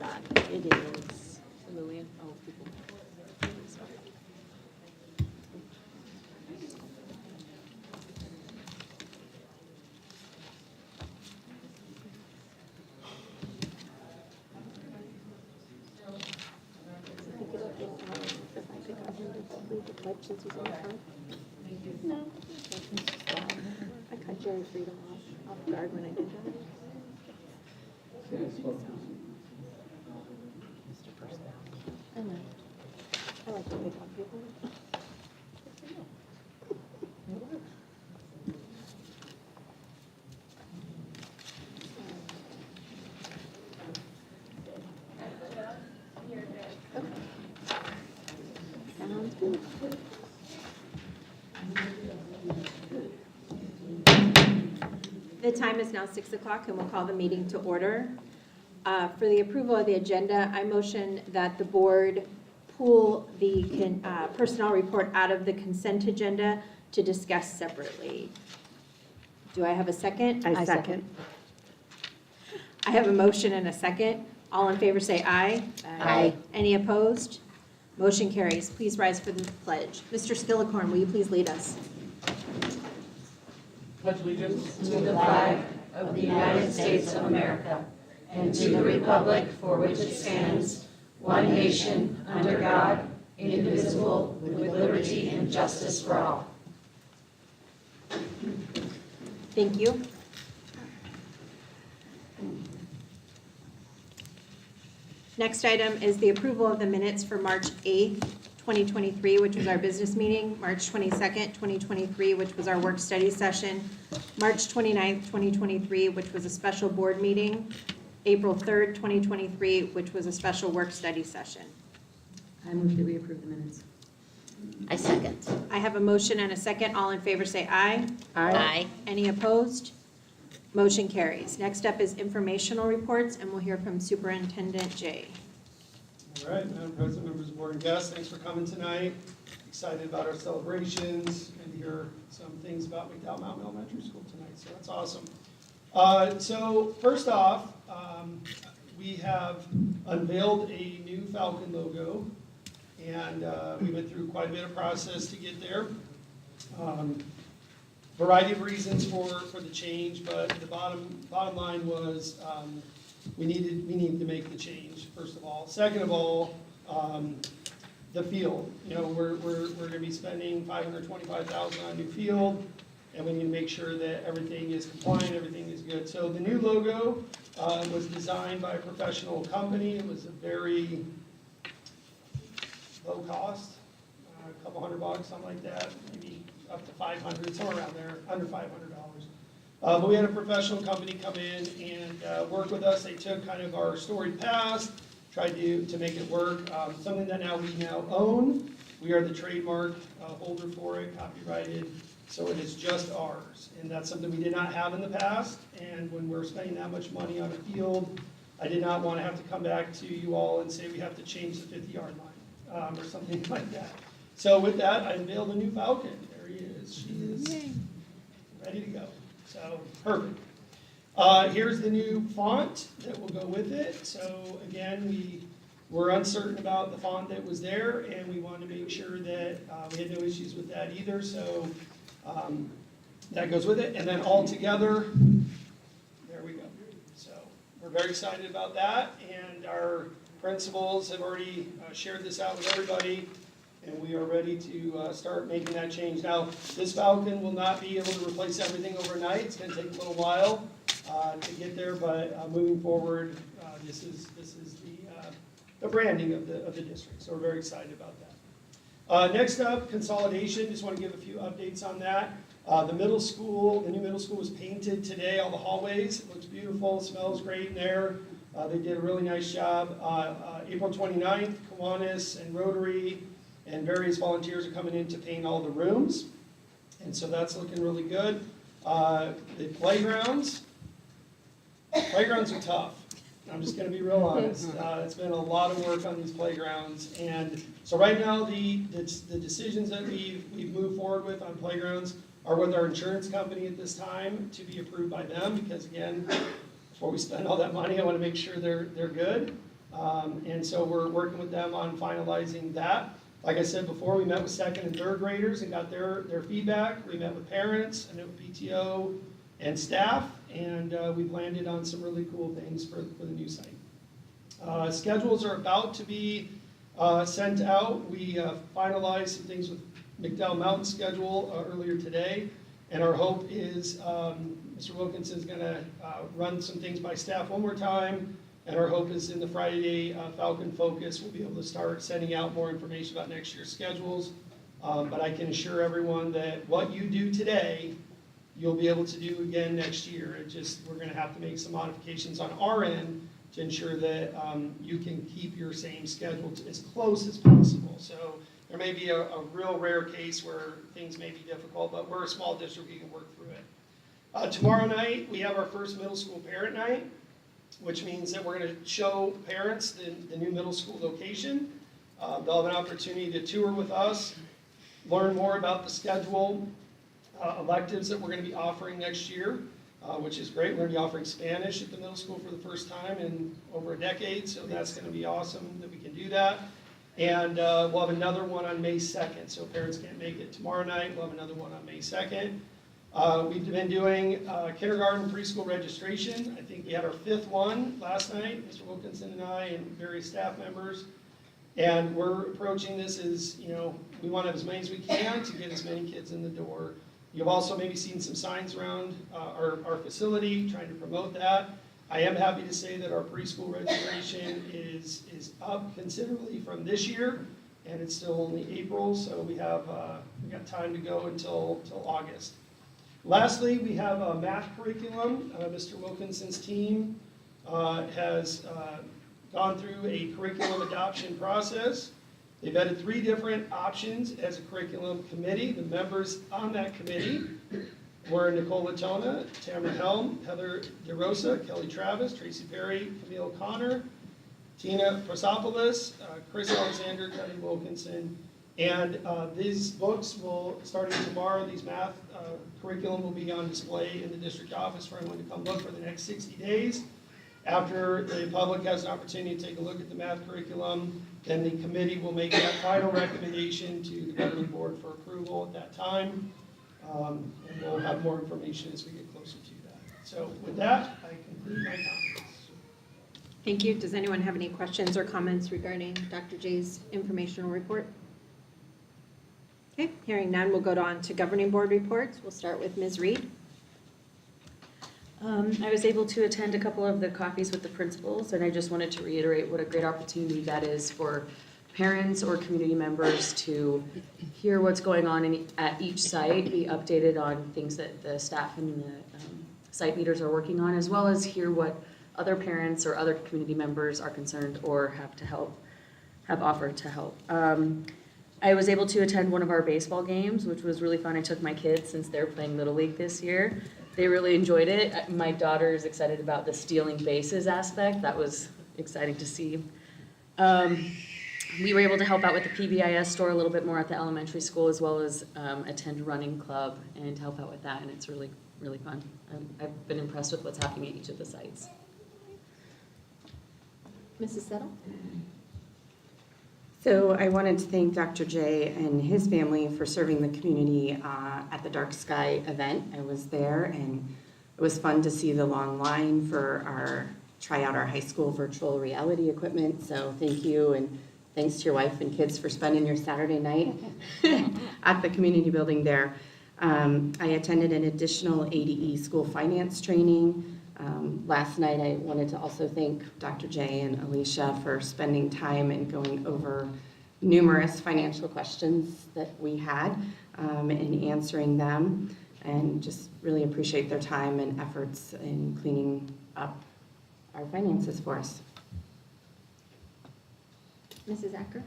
that. It is. Lillian, oh, people. Sorry. I think it'll get, if I pick on him, to leave the pledge since he's on the front. No. I cut Jerry Freedom off guard when I did that. I know. I like to pick on people. Sounds good. The time is now 6 o'clock and we'll call the meeting to order. For the approval of the agenda, I motion that the board pull the personnel report out of the consent agenda to discuss separately. Do I have a second? I second. I have a motion and a second. All in favor say aye. Aye. Any opposed? Motion carries. Please rise for the pledge. Mr. Skillicorn, will you please lead us? Pledge allegiance to the flag of the United States of America and to the republic for which it stands, one nation, under God, indivisible, with liberty and justice for all. Thank you. Next item is the approval of the minutes for March 8th, 2023, which was our business meeting, March 22nd, 2023, which was our work study session, March 29th, 2023, which was a special board meeting, April 3rd, 2023, which was a special work study session. I move that we approve the minutes. I second. I have a motion and a second. All in favor say aye. Aye. Any opposed? Motion carries. Next up is informational reports, and we'll hear from Superintendent Jay. All right, Madam President, members of the board and guests, thanks for coming tonight. Excited about our celebrations and to hear some things about McDowell Mountain Elementary School tonight, so that's awesome. So first off, we have unveiled a new Falcon logo, and we went through quite a bit of process to get there. Variety of reasons for the change, but the bottom line was we needed to make the change, first of all. Second of all, the field. You know, we're going to be spending $525,000 on a new field, and we need to make sure that everything is compliant, everything is good. So the new logo was designed by a professional company. It was a very low cost, a couple $100, something like that, maybe up to $500, somewhere around there, under $500. But we had a professional company come in and work with us. They took kind of our storied past, tried to make it work. Something that we now own. We are the trademark holder for it, copyrighted, so it is just ours. And that's something we did not have in the past. And when we're spending that much money on a field, I did not want to have to come back to you all and say we have to change the 50-yard line or something like that. So with that, I unveiled a new Falcon. There he is. She is ready to go. So perfect. Here's the new font that will go with it. So again, we were uncertain about the font that was there, and we wanted to make sure that we had no issues with that either. So that goes with it. And then all together, there we go. So we're very excited about that, and our principals have already shared this out with everybody. And we are ready to start making that change. Now, this Falcon will not be able to replace everything overnight. It's going to take a little while to get there, but moving forward, this is the branding of the district. So we're very excited about that. Next up, consolidation. Just want to give a few updates on that. The new middle school was painted today. All the hallways. It looks beautiful. Smells great in there. They did a really nice job. April 29th, Kiwanis and Rotary and various volunteers are coming in to paint all the rooms, and so that's looking really good. The playgrounds are tough. I'm just going to be real honest. It's been a lot of work on these playgrounds, and so right now the decisions that we've moved forward with on playgrounds are with our insurance company at this time to be approved by them, because again, before we spend all that money, I want to make sure they're good. And so we're working with them on finalizing that. Like I said before, we met with second and third graders and got their feedback. We met with parents, I met with PTO and staff, and we've landed on some really cool things for the new site. Schedules are about to be sent out. We finalized some things with McDowell Mountain schedule earlier today, and our hope is Mr. Wilkinson's going to run some things by staff one more time, and our hope is in the Friday Falcon Focus we'll be able to start sending out more information about next year's schedules. But I can assure everyone that what you do today, you'll be able to do again next year. We're going to have to make some modifications on our end to ensure that you can keep your same schedule as close as possible. So there may be a real rare case where things may be difficult, but we're a small district, we can work through it. Tomorrow night, we have our first middle school parent night, which means that we're going to show parents the new middle school location. They'll have an opportunity to tour with us, learn more about the schedule, electives that we're going to be offering next year, which is great. We're going to be offering Spanish at the middle school for the first time in over a decade, so that's going to be awesome that we can do that. And we'll have another one on May 2nd, so parents can't make it tomorrow night. We'll have another one on May 2nd. We've been doing kindergarten preschool registration. I think we had our 5th one last night, Mr. Wilkinson and I and various staff members. And we're approaching this as, we want to have as many as we can to get as many kids in the door. You've also maybe seen some signs around our facility trying to promote that. I am happy to say that our preschool registration is up considerably from this year, and it's still only April, so we got time to go until August. Lastly, we have a math curriculum. Mr. Wilkinson's team has gone through a curriculum adoption process. They've vetted 3 different options as a curriculum committee. The members on that committee were Nicole Latona, Tamara Helm, Heather DeRosa, Kelly Travis, Tracy Perry, Camille Connor, Tina Prosopoulos, Chris Alexander, Kevin Wilkinson. And these books will, starting tomorrow, these math curriculum will be on display in the district office for everyone to come look for the next 60 days. After the public has an opportunity to take a look at the math curriculum, then the committee will make that final recommendation to the governing board for approval at that time. And we'll have more information as we get closer to that. So with that, I conclude my comments. Thank you. Does anyone have any questions or comments regarding Dr. J's informational report? Okay, hearing none, we'll go on to governing board reports. We'll start with Ms. Reed. I was able to attend a couple of the coffees with the principals, and I just wanted to reiterate what a great opportunity that is for parents or community members to hear what's going on at each site, be updated on things that the staff and the site leaders are working on, as well as hear what other parents or other community members are concerned or have offered to help. I was able to attend one of our baseball games, which was really fun. I took my kids since they're playing Little League this year. They really enjoyed it. My daughter is excited about the stealing bases aspect. That was exciting to see. We were able to help out with the PBIS store a little bit more at the elementary school, as well as attend running club and help out with that, and it's really, really fun. I've been impressed with what's happening at each of the sites. Mrs. Settle? So I wanted to thank Dr. J and his family for serving the community at the Dark Sky event. I was there, and it was fun to see the long line for try out our high school virtual reality equipment. So thank you, and thanks to your wife and kids for spending your Saturday night at the community building there. I attended an additional ADE school finance training. Last night, I wanted to also thank Dr. J and Alicia for spending time and going over numerous financial questions that we had and answering them, and just really appreciate their time and efforts in cleaning up our finances for us. Mrs. Acker?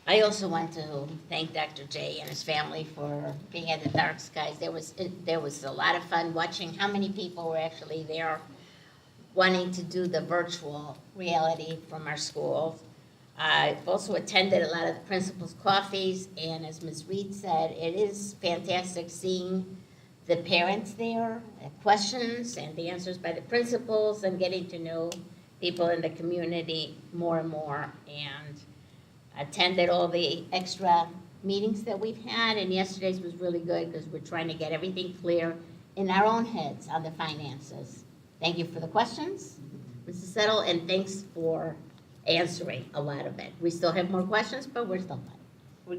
I also want to thank Dr. J and his family for being at the Dark Skies. There was a lot of fun watching how many people were actually there wanting to do the virtual reality from our schools. I've also attended a lot of the principals' coffees, and as Ms. Reed said, it is fantastic seeing the parents there, the questions and the answers by the principals, and getting to know people in the community more and more, and attended all the extra meetings that we've had, and yesterday's was really good because we're trying to get everything clear in our own heads on the finances. Thank you for the questions, Mrs. Settle, and thanks for answering a lot of it. We still have more questions, but we're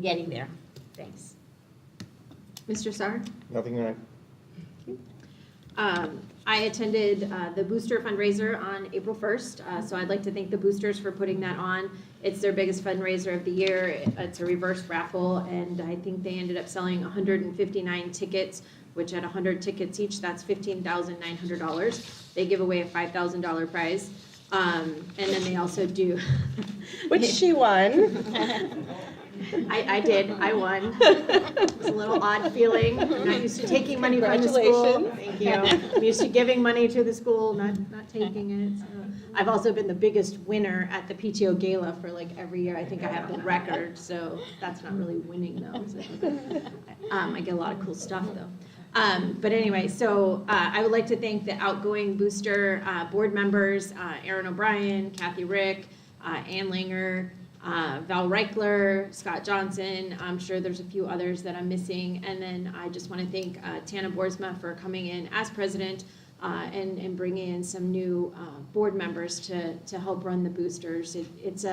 getting there. Thanks. Mr. Sarr? Nothing right. I attended the Booster fundraiser on April 1st, so I'd like to thank the Boosters for putting that on. It's their biggest fundraiser of the year. It's a reverse raffle, and I think they ended up selling 159 tickets, which at 100 tickets each, that's $15,900. They give away a $5,000 prize, and then they also do. Which she won. I did. I won. It was a little odd feeling. I'm not used to taking money from the school. Thank you. I'm used to giving money to the school, not taking it. So. I've also been the biggest winner at the PTO gala for like every year. I think I have the record, so that's not really winning though. So, I get a lot of cool stuff though. But anyway, so I would like to thank the outgoing Booster board members, Aaron O'Brien, Kathy Rick, Ann Langer, Val Reichler, Scott Johnson. I'm sure there's a few others that I'm missing. And then I just want to thank Tana Boersma for coming in as president and bringing in some new board members to help run the Boosters. It's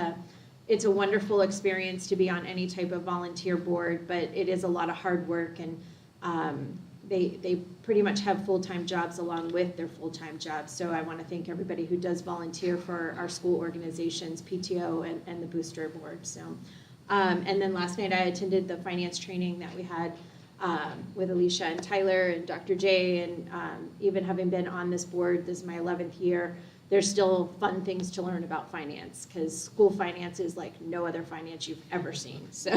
a wonderful experience to be on any type of volunteer board, but it is a lot of hard work, and they pretty much have full-time jobs along with their full-time jobs. So I want to thank everybody who does volunteer for our school organizations, PTO, and the Booster Board. So, and then last night I attended the finance training that we had with Alicia and Tyler and Dr. J, and even having been on this board, this is my 11th year, there's still fun things to learn about finance, because school finance is like no other finance you've ever seen. So,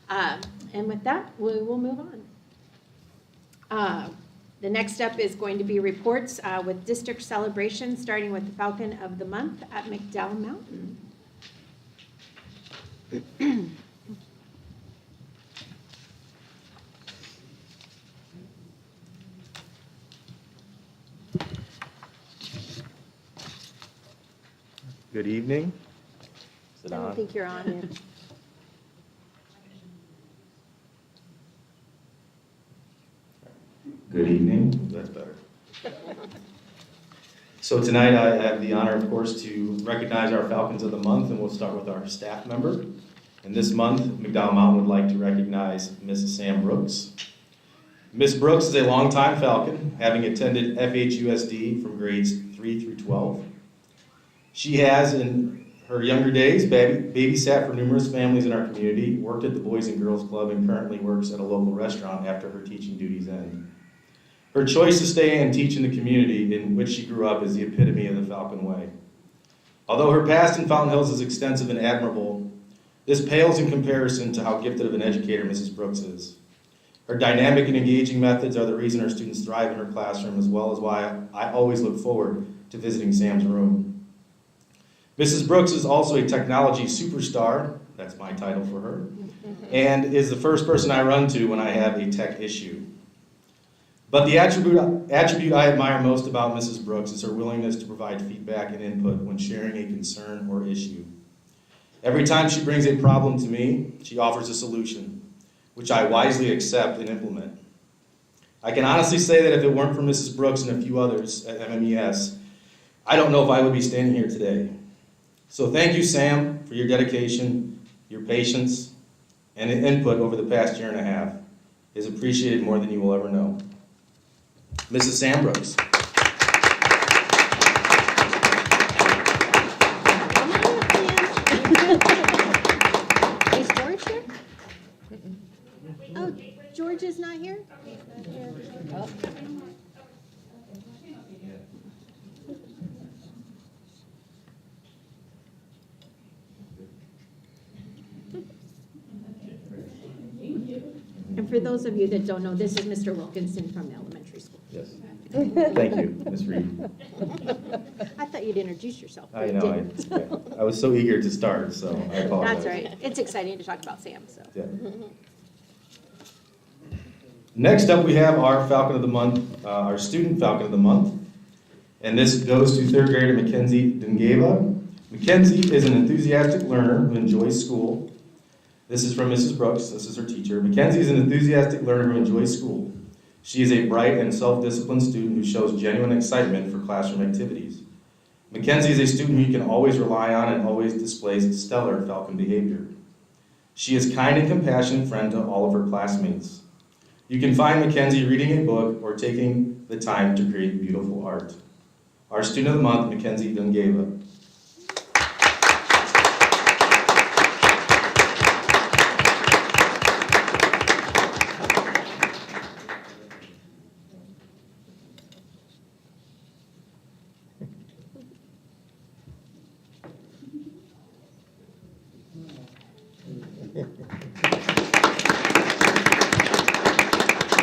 and with that, we will move on. The next step is going to be reports with district celebrations, starting with the Falcon of the Month at McDowell Mountain. Good evening. Is it I don't on? think you're on yet. Good evening. That's better. So tonight I have the honor, of course, to recognize our Falcons of the Month, and we'll start with our staff member. And this month, McDowell Mountain would like to recognize Mrs. Sam Brooks. Ms. Brooks is a longtime Falcon, having attended FHUSD from grades 3 through 12. She has, in her younger days, babysat for numerous families in our community, worked at the Boys and Girls Club, and currently works at a local restaurant after her teaching duties end. Her choice to stay and teach in the community in which she grew up is the epitome of the Falcon Way. Although her past in Fountain Hills is extensive and admirable, this pales in comparison to how gifted of an educator Mrs. Brooks is. Her dynamic and engaging methods are the reason her students thrive in her classroom, as well as why I always look forward to visiting Sam's room. Mrs. Brooks is also a technology superstar, that's my title for her, and is the first person I run to when I have a tech issue. But the attribute I admire most about Mrs. Brooks is her willingness to provide feedback and input when sharing a concern or issue. Every time she brings a problem to me, she offers a solution, which I wisely accept and implement. I can honestly say that if it weren't for Mrs. Brooks and a few others at MMES, I don't know if I would be standing here today. So thank you, Sam, for your dedication, your patience, and input over the past year and a half. It is appreciated more than you will ever know. Mrs. Sam Brooks. Is George here? Oh, George is not here? And for those of you that don't know, this is Mr. Wilkinson from the elementary school. Yes. Thank you, Ms. Reed. I thought you'd introduce yourself. but I you know, didn't. I was so eager to start, so I apologize. That's right. It's exciting to talk about Sam, so. Yeah. Next up, we have our Falcon of the Month, our student Falcon of the Month. And this goes to third grader Mackenzie Dungeva. Mackenzie is an enthusiastic learner who enjoys school. This is from Mrs. Brooks. This is her teacher. Mackenzie is an enthusiastic learner who enjoys school. She is a bright and self-disciplined student who shows genuine excitement for classroom activities. Mackenzie is a student who you can always rely on and always displays stellar Falcon behavior. She is kind and compassionate friend to all of her classmates. You can find Mackenzie reading a book or taking the time to create beautiful art. Our student of the month, Mackenzie Dungeva.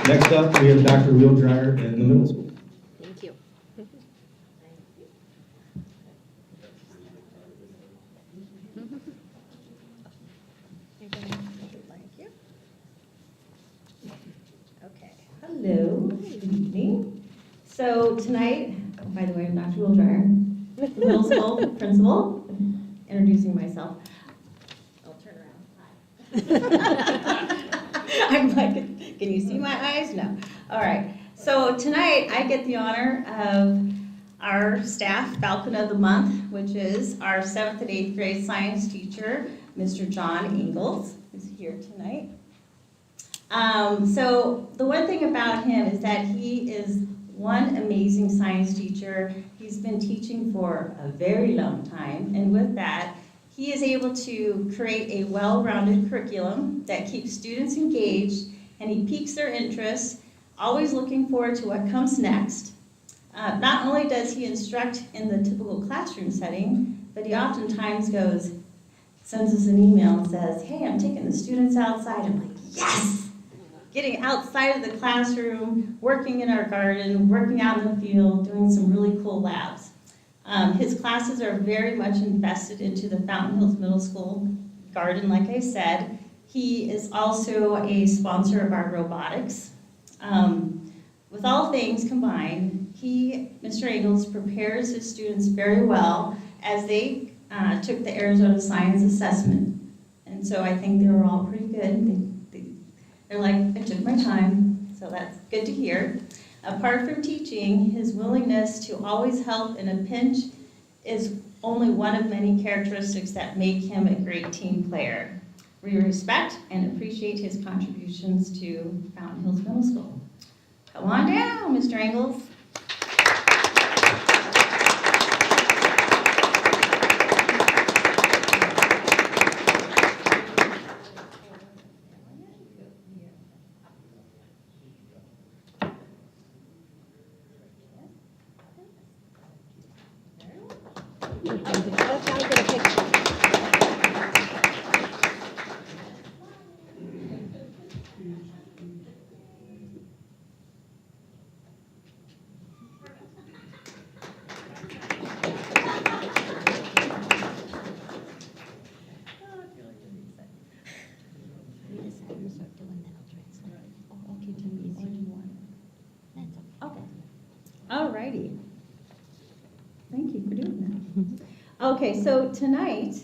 Next up, we have Dr. Wheeldryer in the middle school. Thank you. Thank you. Okay. Hello, good evening. So tonight, by the way, I'm Dr. Wheeldryer, middle school principal, introducing myself. I'll turn around. Hi. I'm like, can you see my eyes? No. All right. So tonight I get the honor of our staff Falcon of the Month, which is our 7th and 8th grade science teacher, Mr. John Ingalls, who's here tonight. So the one thing about him is that he is one amazing science teacher. He's been teaching for a very long time, and with that, he is able to create a well-rounded curriculum that keeps students engaged, and he piques their interest, always looking forward to what comes next. Not only does he instruct in the typical classroom setting, but he oftentimes sends us an email and says, hey, I'm taking the students outside. I'm like, yes! Getting outside of the classroom, working in our garden, working out in the field, doing some really cool labs. His classes are very much invested into the Fountain Hills Middle School garden, like I said. He is also a sponsor of our robotics. With all things combined, Mr. Ingalls, prepares his students very well as they took the Arizona Science Assessment. And so I think they were all pretty good. They're like, I took my time, so that's good to hear. Apart from teaching, his willingness to always help in a pinch is only one of many characteristics that make him a great team player. We respect and appreciate his contributions to Fountain Hills Middle School. Come on down, Mr. Ingalls. Alrighty. Thank you for doing that. Okay, so tonight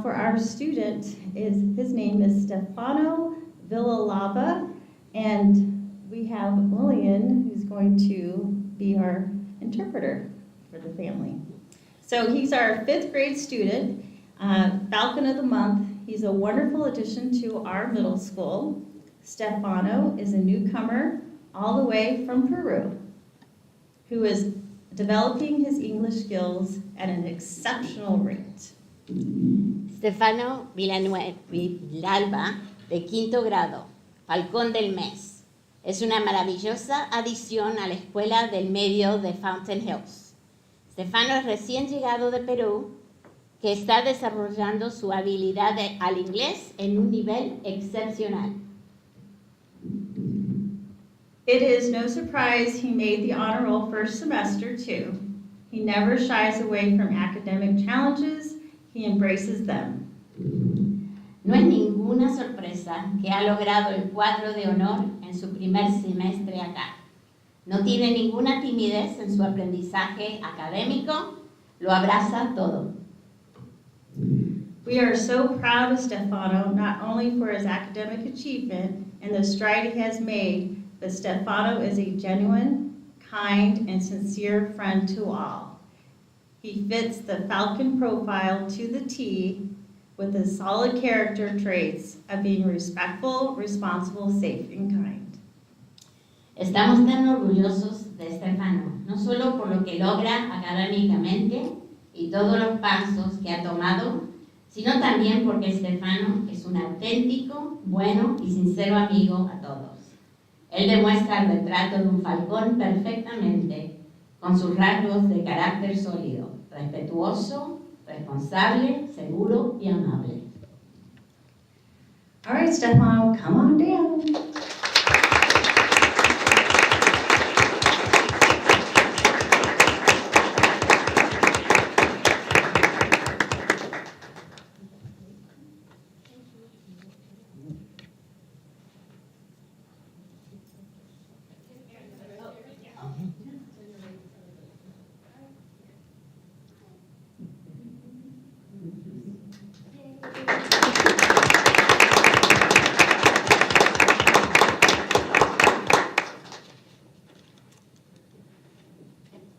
for our student, his name is Stefano Villalava, and we have Lillian, who's going to be our interpreter for the family. So he's our 5th grade student, Falcon of the Month. He's a wonderful addition to our middle school. Stefano is a newcomer all the way from Peru, who is developing his English skills at an exceptional rate. Stefano Villalba, de 5º grado, Falcón del Mes. Es una maravillosa adición a la escuela del medio de Fountain Hills. Stefano es recién llegado de Perú, que está desarrollando su habilidad al inglés en un nivel excepcional. It is no surprise he made the honor roll first semester too. He never shies away from academic challenges, he embraces them. No es ninguna sorpresa que ha logrado el cuadro de honor en su primer semestre acá. No tiene ninguna timidez en su aprendizaje académico, lo abraza todo. We are so proud of Stefano, not only for his academic achievement and the stride he has made, but Stefano is a genuine, kind, and sincere friend to all. He fits the Falcon profile to the T with the solid character traits of being respectful, responsible, safe, and kind. Estamos tan orgullosos de Stefano, no solo por lo que logra académicamente y todos los pasos que ha tomado, sino también porque Stefano es un auténtico, bueno y sincero amigo a todos. Él demuestra el retrato de un falcón perfectamente, con sus rasgos de carácter sólido, respetuoso, responsable, seguro y amable. All right, Stefano, come on down.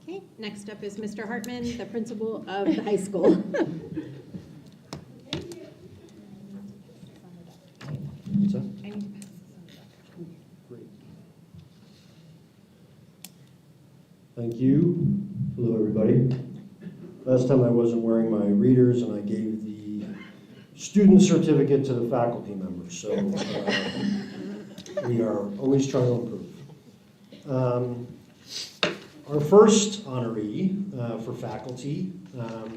Okay, next up is Mr. Hartman, the principal of the high school. Thank you. Hello, everybody. Last time I wasn't wearing my readers and I gave the student certificate to the faculty members, so we are always trying to improve. Our first honoree for faculty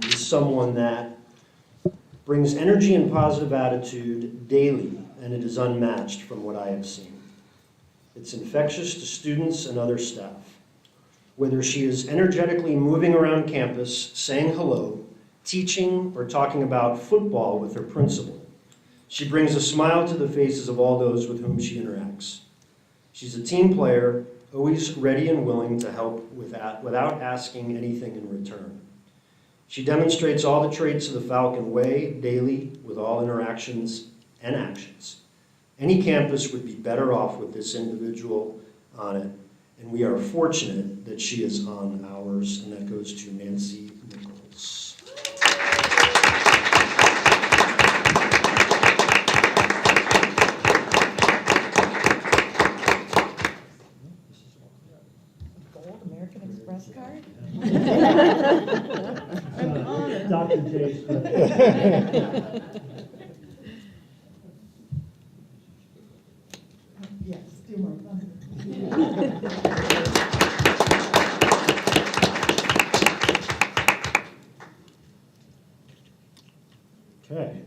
is someone that brings energy and positive attitude daily, and it is unmatched from what I have seen. It's infectious to students and other staff. Whether she is energetically moving around campus, saying hello, teaching, or talking about football with her principal, she brings a smile to the faces of all those with whom she interacts. She's a team player, always ready and willing to help without asking anything in return. She demonstrates all the traits of the Falcon Way daily with all interactions and actions. Any campus would be better off with this individual on it, and we are fortunate that she is on ours, and that goes to Nancy Nichols. Gold American Express card? Dr. J. Smith. Yes, do more. Okay.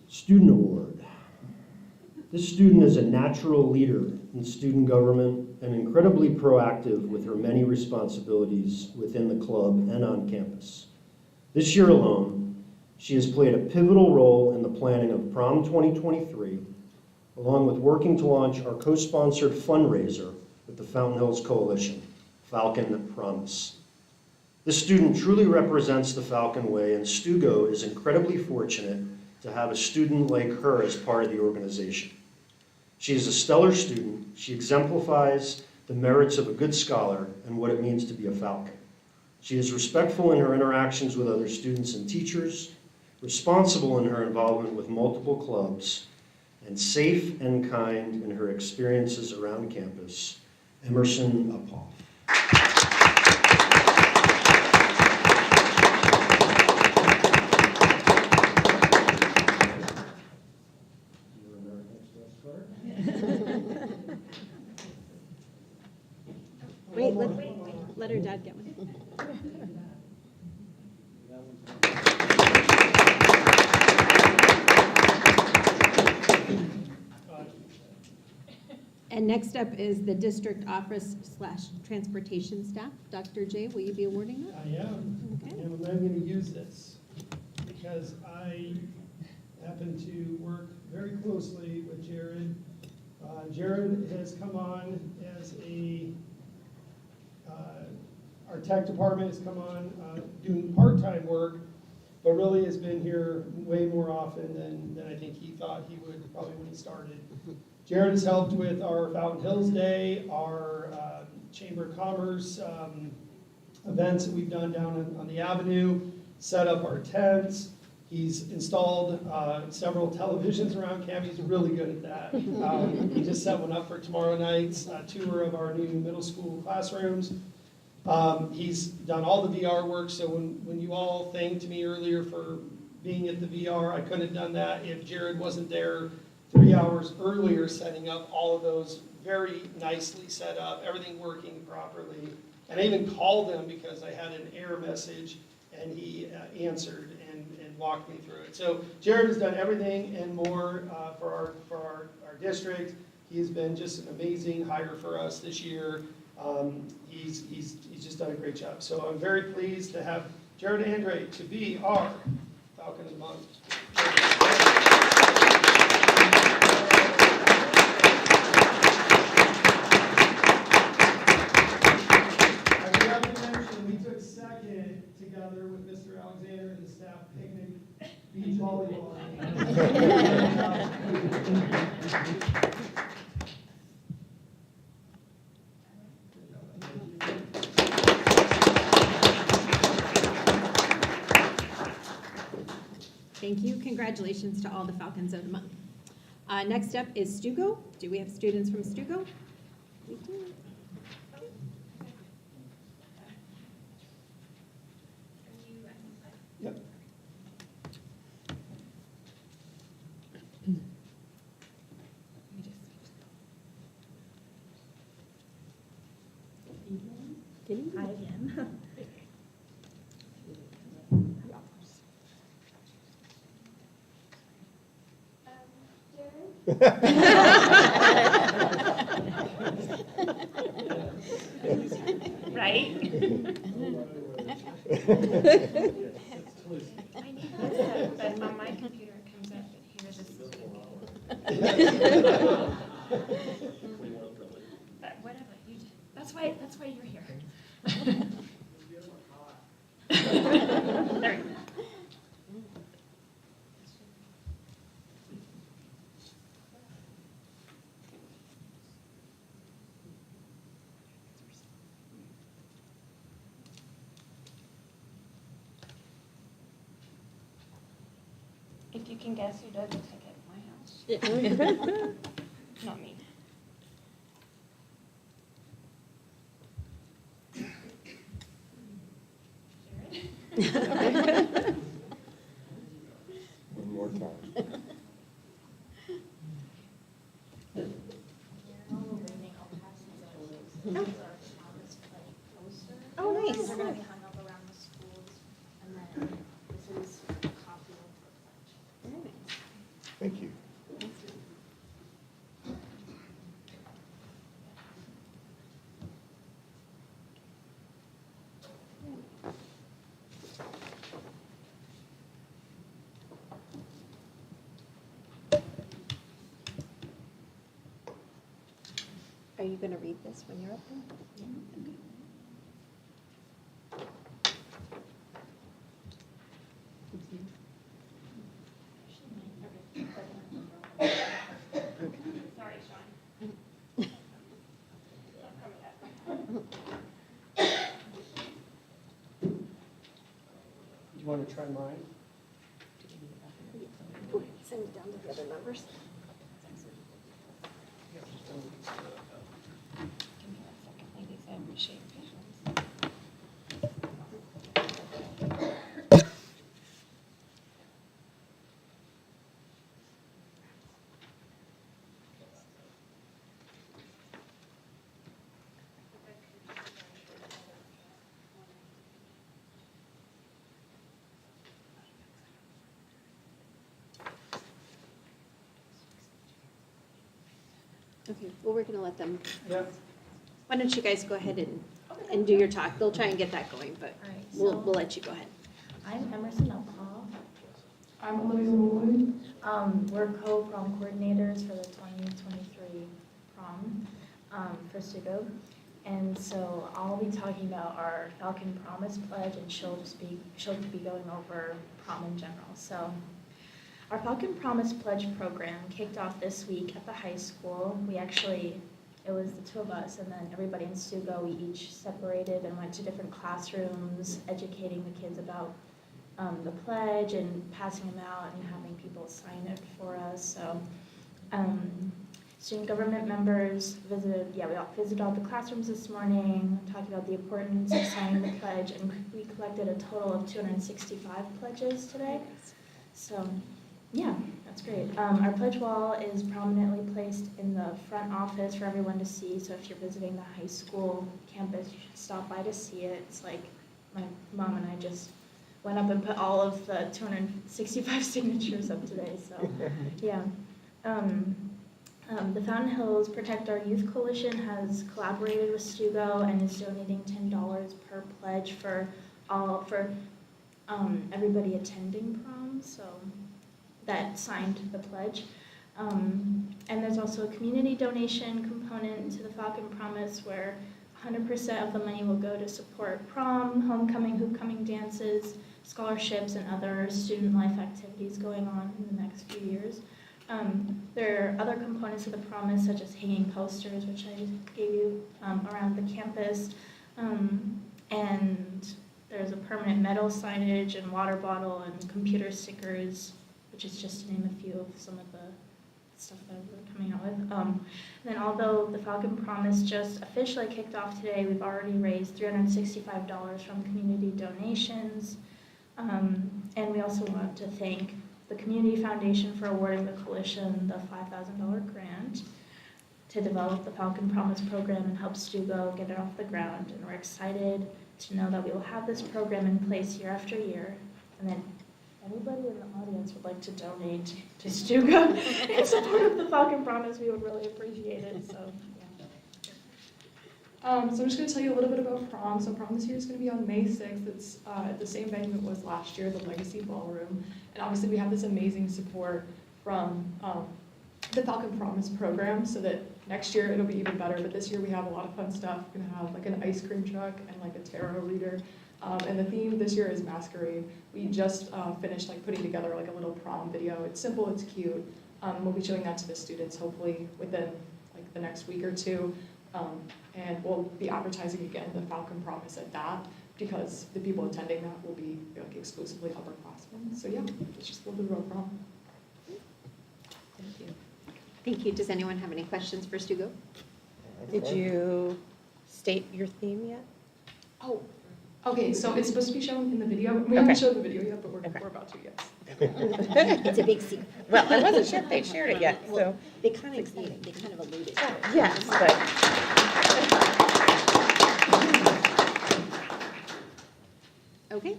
Student Award. This student is a natural leader in student government and incredibly proactive with her many responsibilities within the club and on campus. This year alone, she has played a pivotal role in the planning of Prom 2023, along with working to launch our co-sponsored fundraiser with the Fountain Hills Coalition, Falcon Promise. This student truly represents the Falcon Way, and Stugo is incredibly fortunate to have a student like her as part of the organization. She is a stellar student. She exemplifies the merits of a good scholar and what it means to be a Falcon. She is respectful in her interactions with other students and teachers, responsible in her involvement with multiple clubs, and safe and kind in her experiences around campus. Emerson Uphoff. Wait, let her dad get one. And next up is the district office / transportation staff. Dr. J, will you be awarding that? I am, Okay. and I'm going to use this because I happen to work very closely with Jared Jared has come on as our tech department has come on doing part-time work, but really has been here way more often than I think he thought he would probably when he started. Jared has helped with our Fountain Hills Day, our Chamber of Commerce events that we've done down on the avenue, set up our tents. He's installed several televisions around camp. He's really good at that. He just set one up for tomorrow night's tour of our new middle school classrooms. He's done all the VR work, so when you all thanked me earlier for being at the VR, I couldn't have done that if Jared wasn't there 3 hours earlier setting up all of those very nicely set up, everything working properly. And I even called him because I had an error message, and he answered and walked me through it. So Jared has done everything and more for our district. He has been just an amazing hire for us this year. He's just done a great job. So I'm very pleased to have Jared Andre to be our Falcon of the Month. I forgot to mention, we took second together with Mr. Alexander and the staff picnic beach volleyball. Thank you. Congratulations to all the Falcons of the Month. Next up is Stugo. Do we have students from Stugo? We do. Yep. Hi again. Right? I need this, but on my computer it comes up, and here's a But whatever, that's why you're here. There we go. If you can guess who does the ticket, my house. Not me. One more time. Oh, nice. They're going to be hung up around the schools, and then this is a copy of the pledge. Thank you. Are you going to read this when you're up there? Okay. Sorry, Sean. You want to try mine? Send it down to the other members. Give me 1 second, ladies. I appreciate your patience. Okay, well, we're going to let them. Yeah. Why don't you guys go ahead and do your talk? They'll try and get that going, but All right, we'll let you go ahead. I'm Emerson Uphaw. I'm Olivia Wood. We're co-prom coordinators for the 2023 prom for Stugo. And so I'll be talking about our Falcon Promise Pledge, and she'll be going over prom in general. So our Falcon Promise Pledge program kicked off this week at the high school. It was the two of us, and then everybody in Stugo, we each separated and went to different classrooms, educating the kids about the pledge and passing them out and having people sign it for us. So student government members we all visited all the classrooms this morning, talked about the importance of signing the pledge, and we collected a total of 265 pledges today. So yeah, that's great. Our pledge wall is prominently placed in the front office for everyone to see, so if you're visiting the high school campus, you should stop by to see it. It's like my mom and I just went up and put all of the 265 signatures up today, so yeah. The Fountain Hills Protect Our Youth Coalition has collaborated with Stugo and is donating $10 per pledge for everybody attending prom, so that signed the pledge. And there's also a community donation component to the Falcon Promise where 100% of the money will go to support prom, homecoming, hoopcoming dances, scholarships, and other student life activities going on in the next few years. There are other components of the promise, such as hanging posters, which I gave you around the campus, and there's a permanent metal signage and water bottle and computer stickers, which is just to name a few of some of the stuff that we're coming out with. And then although the Falcon Promise just officially kicked off today, we've already raised $365 from community donations. And we also want to thank the Community Foundation for awarding the coalition the $5,000 grant to develop the Falcon Promise program and help Stugo get it off the ground. And we're excited to know that we will have this program in place year after year. And then anybody in the audience would like to donate to Stugo in support of the Falcon Promise, we would really appreciate it. So, yeah. So I'm just going to tell you a little bit about prom. So prom this year is going to be on May 6th. It's at the same venue it was last year, the Legacy Ballroom. And obviously we have this amazing support from the Falcon Promise program, so that next year it'll be even better. But this year we have a lot of fun stuff. We're going to have like an ice cream truck and like a tarot reader. And the theme this year is masquerade. We just finished like putting together like a little prom video. It's simple, it's cute. We'll be showing that to the students hopefully within like the next week or two. And we'll be advertising again the Falcon Promise at that, because the people attending that will be like exclusively upperclassmen. So yeah, it's just a little bit about prom. Thank you. Thank you. Does anyone have any questions for Stugo? Did you state your theme yet? Oh, okay, so it's supposed to be shown in the video. We haven't showed the video yet, but we're about to, yes. It's a big secret. Well, I wasn't sure if they'd shared it yet, so. Well, they kind of alluded to it. Yes, but. Okay.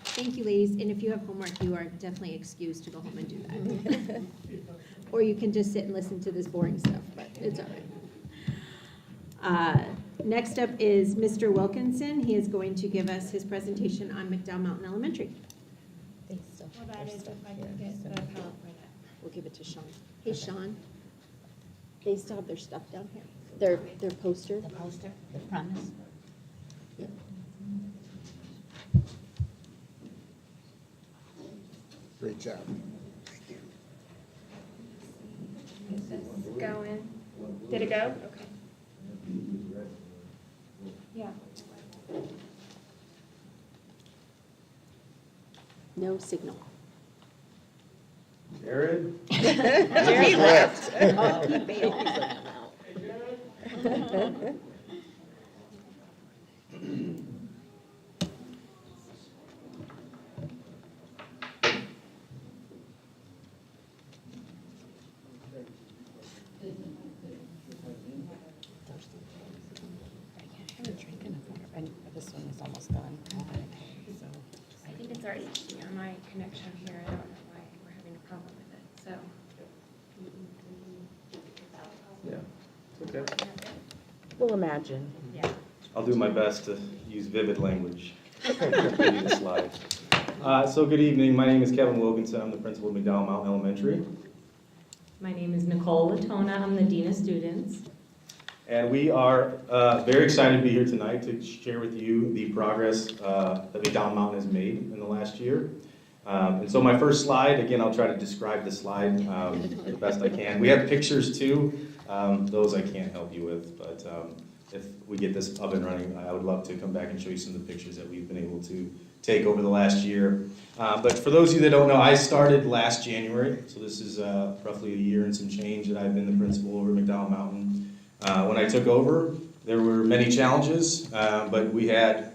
Thank you, ladies. And if you have homework, you are definitely excused to go home and do that. Or you can just sit and listen to this boring stuff, but it's all right. Next up is Mr. Wilkinson. He is going to give us his presentation on McDowell Mountain Elementary. Well, that is if I can get the PowerPoint up. We'll give it to Sean. Hey, Sean. They still have their stuff down here. Their poster. The poster, the promise. Great job. Is this going? Did it go? Okay. Yeah. No signal. Jared? Jerry left. Oh, he bailed. This one is almost gone. I think it's already on my connection here. I don't know why we're having a problem with it, so. Yeah, it's okay. We'll imagine. Yeah. I'll do my best to use vivid language to give you the slides. So good evening. My name is Kevin Wilkinson. I'm the principal of McDowell Mountain Elementary. My name is Nicole Latona. I'm the Dean of Students. And we are very excited to be here tonight to share with you the progress that McDowell Mountain has made in the last year. And so my first slide, again, I'll try to describe the slide the best I can. We have pictures too. Those I can't help you with, but if we get this up and running, I would love to come back and show you some of the pictures that we've been able to take over the last year. But for those of you that don't know, I started last January, so this is roughly a year and some change that I've been the principal over at McDowell Mountain. When I took over, there were many challenges, but we had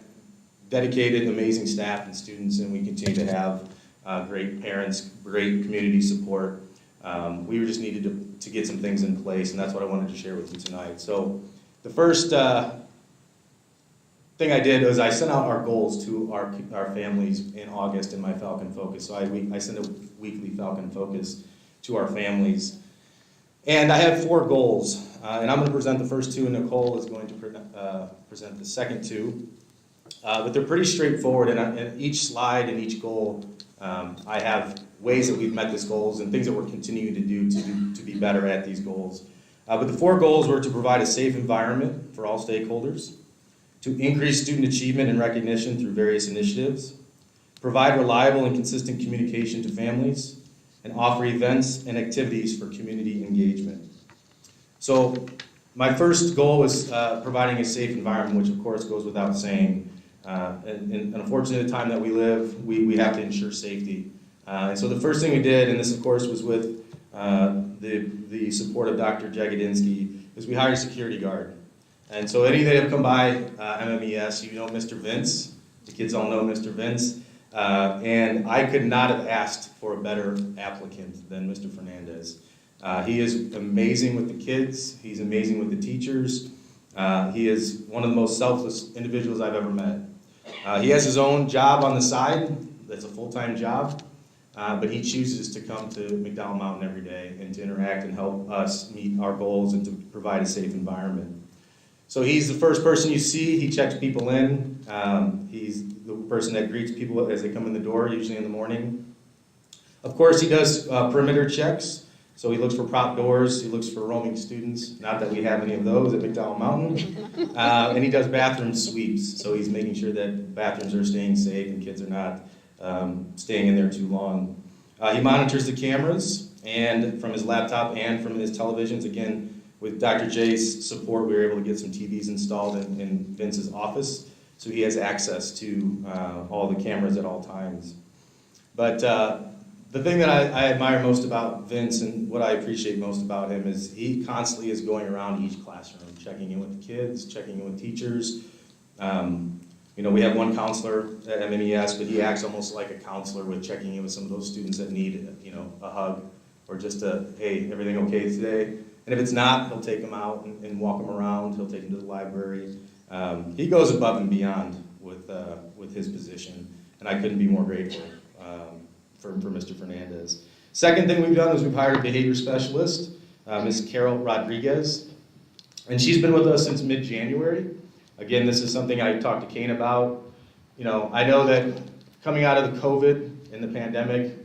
dedicated, amazing staff and students, and we continue to have great parents, great community support. We just needed to get some things in place, and that's what I wanted to share with you tonight. So the first thing I did was I sent out our goals to our families in August in my Falcon Focus. So I sent a weekly Falcon Focus to our families. And I have 4 goals, and I'm going to present the first 2, and Nicole is going to present the second 2. But they're pretty straightforward, and in each slide and each goal, I have ways that we've met these goals and things that we're continuing to do to be better at these goals. But the 4 goals were to provide a safe environment for all stakeholders, to increase student achievement and recognition through various initiatives, provide reliable and consistent communication to families, and offer events and activities for community engagement. So my first goal was providing a safe environment, which of course goes without saying. In unfortunately the time that we live, we have to ensure safety. And so the first thing we did, and this of course was with the support of Dr. Jagodinsky, is we hired a security guard. And so any that have come by MMES, you know Mr. Vince. The kids all know Mr. Vince. And I could not have asked for a better applicant than Mr. Fernandez. He is amazing with the kids. He's amazing with the teachers. He is one of the most selfless individuals I've ever met. He has his own job on the side. That's a full-time job. But he chooses to come to McDowell Mountain every day and to interact and help us meet our goals and to provide a safe environment. So he's the first person you see. He checks people in. He's the person that greets people as they come in the door, usually in the morning. Of course, he does perimeter checks. So he looks for prop doors. He looks for roaming students. Not that we have any of those at McDowell Mountain. And he does bathroom sweeps. So he's making sure that bathrooms are staying safe and kids are not staying in there too long. He monitors the cameras and from his laptop and from his televisions. Again, with Dr. J's support, we were able to get some TVs installed in Vince's office, so he has access to all the cameras at all times. But the thing that I admire most about Vince and what I appreciate most about him is he constantly is going around each classroom, checking in with the kids, checking in with teachers. You know, we have one counselor at MMES, but he acts almost like a counselor with checking in with some of those students that need, you know, a hug or just a, hey, everything okay today? And if it's not, he'll take them out and walk them around. He'll take them to the library. He goes above and beyond with his position, and I couldn't be more grateful for Mr. Fernandez. Second thing we've done is we've hired a behavior specialist, Ms. Carol Rodriguez, and she's been with us since mid-January. Again, this is something I talked to Kane about. You know, I know that coming out of the COVID and the pandemic,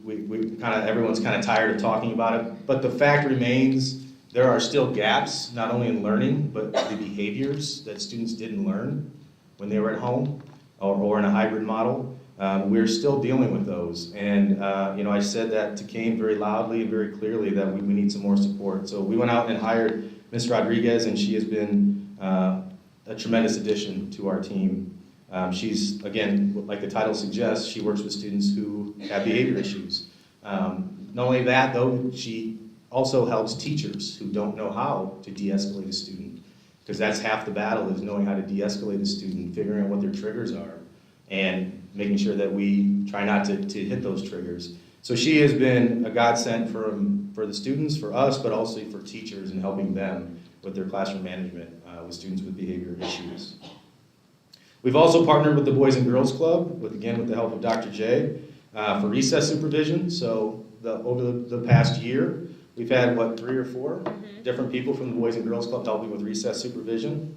everyone's kind of tired of talking about it, but the fact remains there are still gaps, not only in learning, but the behaviors that students didn't learn when they were at home or in a hybrid model. We're still dealing with those. And you know, I said that to Kane very loudly and very clearly that we need some more support. So we went out and hired Ms. Rodriguez, and she has been a tremendous addition to our team. She's, again, like the title suggests, she works with students who have behavior issues. Not only that, though, she also helps teachers who don't know how to de-escalate a student, because that's half the battle, is knowing how to de-escalate a student, figuring out what their triggers are, and making sure that we try not to hit those triggers. So she has been a godsend for the students, for us, but also for teachers and helping them with their classroom management with students with behavior issues. We've also partnered with the Boys and Girls Club, with the help of Dr. J, for recess supervision. So over the past year, we've had, 3 or 4 different people from the Boys and Girls Club helping with recess supervision.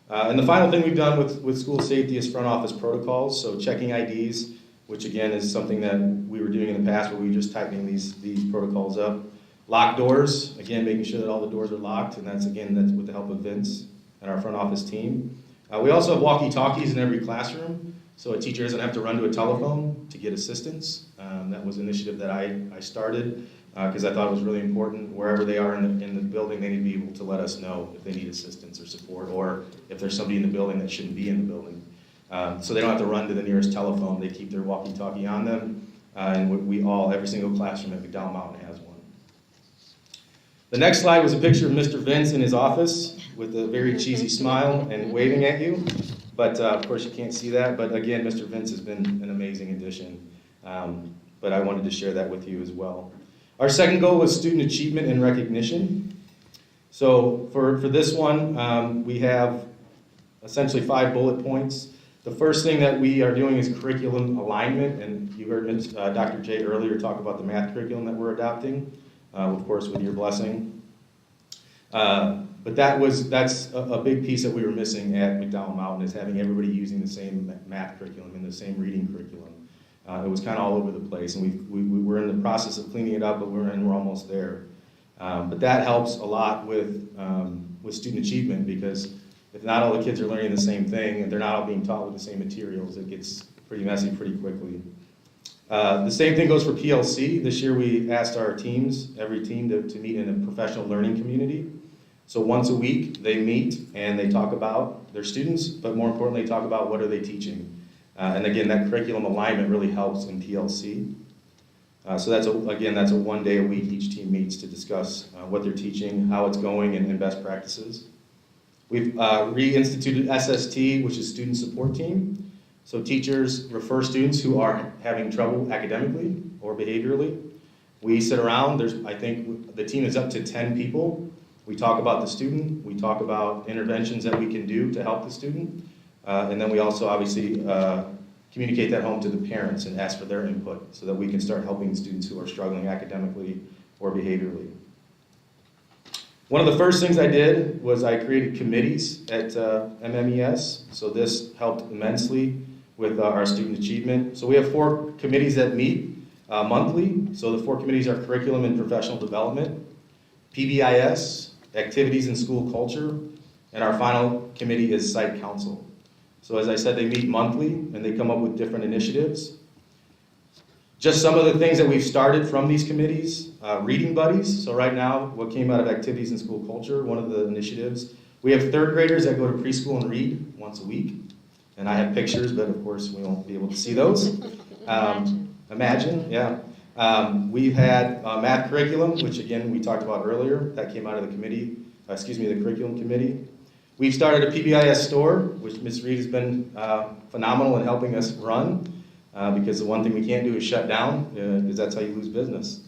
And the final thing we've done with school safety is front office protocols, so checking IDs, which again is something that we were doing in the past, but we were just tightening these protocols up. Locked doors, again, making sure that all the doors are locked, and that's with the help of Vince and our front office team. We also have walkie-talkies in every classroom, so a teacher doesn't have to run to a telephone to get assistance. That was an initiative that I started because I thought it was really important. Wherever they are in the building, they need to be able to let us know if they need assistance or support, or if there's somebody in the building that shouldn't be in the building. So they don't have to run to the nearest telephone. They keep their walkie-talkie on them, and every single classroom at McDowell Mountain has one. The next slide was a picture of Mr. Vince in his office with a very cheesy smile and waving at you. But of course you can't see that. But again, Mr. Vince has been an amazing addition. But I wanted to share that with you as well. Our second goal was student achievement and recognition. So for this one, we have essentially 5 bullet points. The first thing that we are doing is curriculum alignment. And you heard Dr. J earlier talk about the math curriculum that we're adopting. Of course, with your blessing. But that's a big piece that we were missing at McDowell Mountain, is having everybody using the same math curriculum and the same reading curriculum. It was kind of all over the place, and we're in the process of cleaning it up, but we're almost there. But that helps a lot with student achievement, because if not all the kids are learning the same thing, and they're not all being taught with the same materials, it gets pretty messy pretty quickly. The same thing goes for PLC. This year we asked our teams, every team, to meet in a professional learning community. So once a week they meet and they talk about their students, but more importantly talk about what are they teaching. And again, that curriculum alignment really helps in PLC. So that's a 1 day a week each team meets to discuss what they're teaching, how it's going, and best practices. We've reinstituted SST, which is Student Support Team. So teachers refer students who are having trouble academically or behaviorally. We sit around, I think the team is up to 10 people. We talk about the student, we talk about interventions that we can do to help the student, and then we also obviously communicate that home to the parents and ask for their input so that we can start helping students who are struggling academically or behaviorally. One of the first things I did was I created committees at MMES, so this helped immensely with our student achievement. So we have 4 committees that meet monthly. So the 4 committees are curriculum and professional development, PBIS, activities and school culture, and our final committee is site council. So as I said, they meet monthly and they come up with different initiatives. Just some of the things that we've started from these committees, reading buddies. So right now, what came out of activities and school culture, one of the initiatives, we have 3rd graders that go to preschool and read once a week. And I have pictures, but of course we won't be able to see those. Imagine, yeah. We've had math curriculum, which again we talked about earlier. That came out of the the curriculum committee. We've started a PBIS store, which Ms. Reed has been phenomenal in helping us run, because the one thing we can't do is shut down, because that's how you lose business.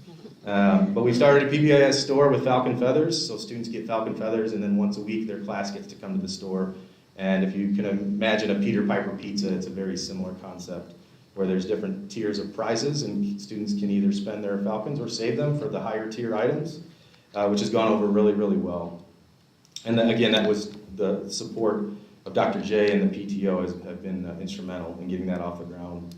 But we started a PBIS store with Falcon Feathers, so students get Falcon Feathers, and then once a week their class gets to come to the store. And if you can imagine a Peter Piper pizza, it's a very similar concept, where there's different tiers of prizes, and students can either spend their Falcons or save them for the higher tier items, which has gone over really, really well. And then, again, that was the support of Dr. J and the PTO have been instrumental in getting that off the ground.